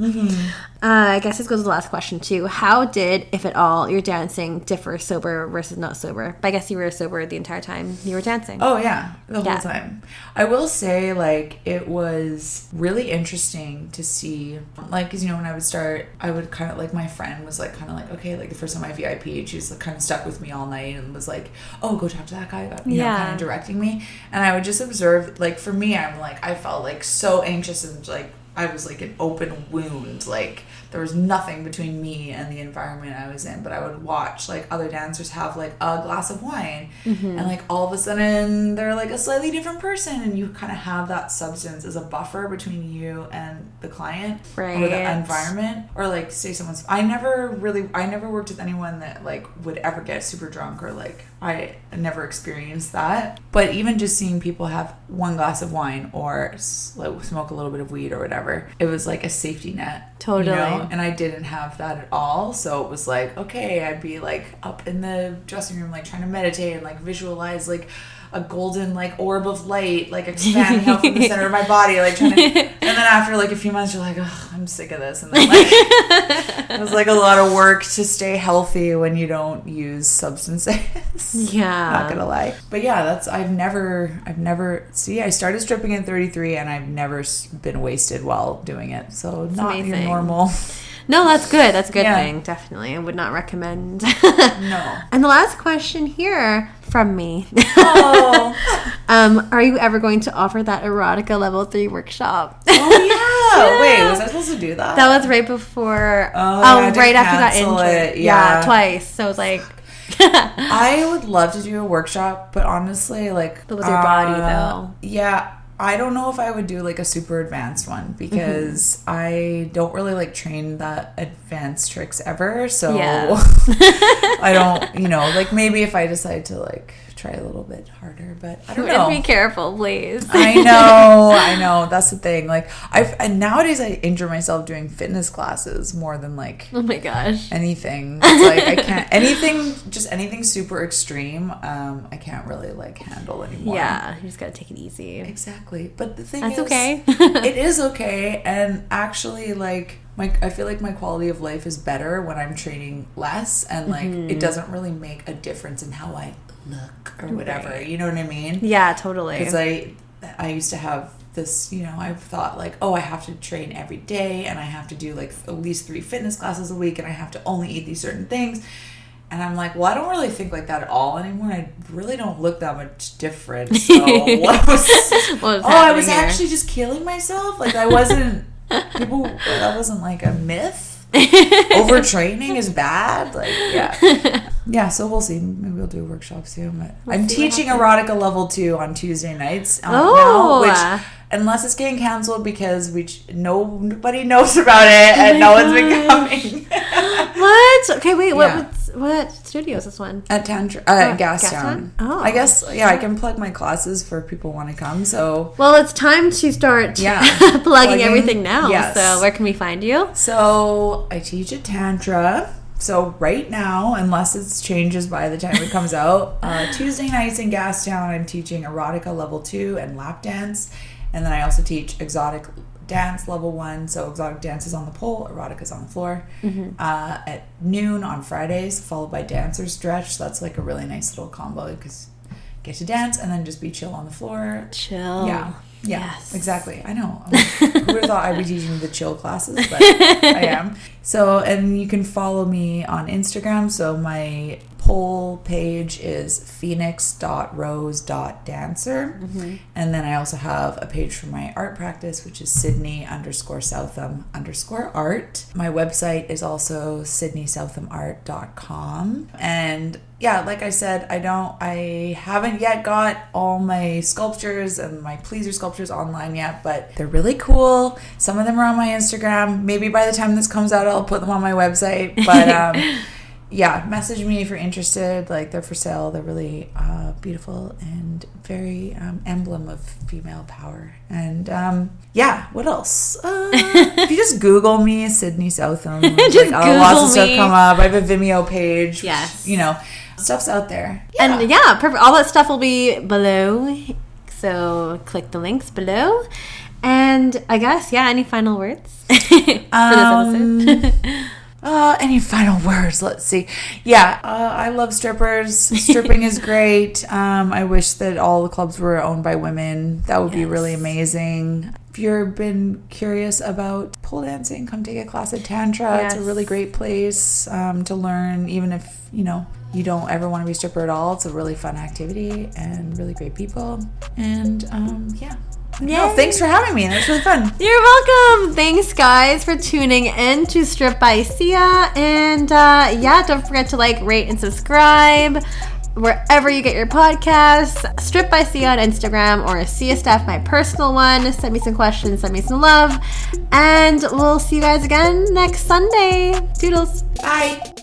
I guess this goes to the last question too. How did, if at all, your dancing differ sober versus not sober? But I guess you were sober the entire time you were dancing. Oh yeah, the whole time. I will say, like, it was really interesting to see, like, because, you know, when I would start, I would kind of, like, my friend was like kind of like, okay, like the first time I VIP'd, she was like, kind of stuck with me all night and was like, oh, go talk to that guy about, you know, kind of directing me. And I would just observe, like, for me, I'm like, I felt like so anxious and like I was like an open wound. Like there was nothing between me and the environment I was in, but I would watch like other dancers have like a glass of wine and like all of a sudden they're like a slightly different person, and you kind of have that substance as a buffer between you and the client or the environment. Or like say someone's, I never worked with anyone that like would ever get super drunk, or like I never experienced that. But even just seeing people have one glass of wine or smoke a little bit of weed or whatever, it was like a safety net. Totally. You know? And I didn't have that at all. So it was like, okay, I'd be like up in the dressing room, like trying to meditate and like visualize like a golden like orb of light like expanding out from the center of my body, like trying to, and then after like a few months you're like, oh, I'm sick of this. And then like it was like a lot of work to stay healthy when you don't use substances. Not gonna lie. But yeah, that's I've never I started stripping at 33 and I've never been wasted while doing it. So it's not your normal. No, that's good. That's a good thing. Definitely. I would not recommend. No. And the last question here from me. Oh. Are you ever going to offer that Erotica Level 3 workshop? Oh, yeah. Wait, was I supposed to do that? That was right before. Right after you got injured. Yeah, twice. So it was like. I would love to do a workshop, but honestly, like. But with your body, though. Yeah. I don't know if I would do like a super advanced one, because I don't really like train that advanced tricks ever. So I don't, you know, like maybe if I decide to like try a little bit harder, but I don't know. Be careful, please. I know. That's the thing. Like and nowadays I injure myself doing fitness classes more than like oh my gosh, anything. It's like I can't anything super extreme. I can't really like handle anymore. Yeah, you just gotta take it easy. Exactly. But the thing that's is, okay. it is okay, and actually like I feel like my quality of life is better when I'm training less, and like it doesn't really make a difference in how I look or whatever. Right. You know what I mean? Yeah, totally. Because I used to have this, I've thought like, oh, I have to train every day, and I have to do like at least 3 fitness classes a week, and I have to only eat these certain things. And I'm like, well, I don't really think like that at all anymore. I really don't look that much different. So what was I was actually just killing myself. Like I wasn't. That wasn't like a myth. Overtraining is bad. Like, yeah. So we'll see. Maybe we'll do a workshop soon. But I'm teaching Erotica Level 2 on Tuesday nights now, which unless it's getting canceled because nobody knows about it and no one's been coming. What? Okay, wait. What studio is this one? At Gastown. Oh, I guess I can plug my classes for people who want to come. So well, it's time to start plugging everything now. Yes. So where can we find you? So I teach at Tantra. So right now, unless it changes by the time it comes out, Tuesday nights in Gastown, I'm teaching Erotica Level 2 and lap dance, and then I also teach exotic dance Level 1. So exotic dance is on the pole, erotica is on the floor. At noon on Fridays, followed by dancer stretch. So that's like a really nice little combo because get to dance and then just be chill on the floor. Chill. Yeah. Yes. Exactly. I know. Who would have thought I'd be teaching the chill classes, but I am. So, and you can follow me on Instagram. So my pole page is phoenix.rose.dancer. And then I also have a page for my art practice, which is Sydney_Southam_art. My website is also sydneysouthamart.com. And yeah, like I said, I haven't yet got all my sculptures and my pleaser sculptures online yet, but they're really cool. Some of them are on my Instagram. Maybe by the time this comes out, I'll put them on my website. But yeah, message me if you're interested. Like, they're for sale. They're really beautiful and very emblem of female power. And yeah, what else? If you just Google me, Sydney Southam, just lots of stuff come up. I have a Vimeo page. Yes, stuff's out there. Yeah. And yeah, perfect. All that stuff will be below. So click the links below. And I guess, any final words for this episode? Any final words? Let's see. Yeah, I love strippers. Stripping is great. I wish that all the clubs were owned by women. That would be really amazing. If you've been curious about pole dancing, come take a class at Tantra. It's a really great place to learn, even if, you don't ever want to be a stripper at all. It's a really fun activity and really great people. And no, thanks for having me. That was really fun. You're welcome. Thanks, guys, for tuning in to Strip by Sia. And don't forget to rate, and subscribe wherever you get your podcasts. Strip by Sia on Instagram, or Sia Steph, my personal one. Send me some questions, send me some love. And we'll see you guys again next Sunday. Toodles. Bye.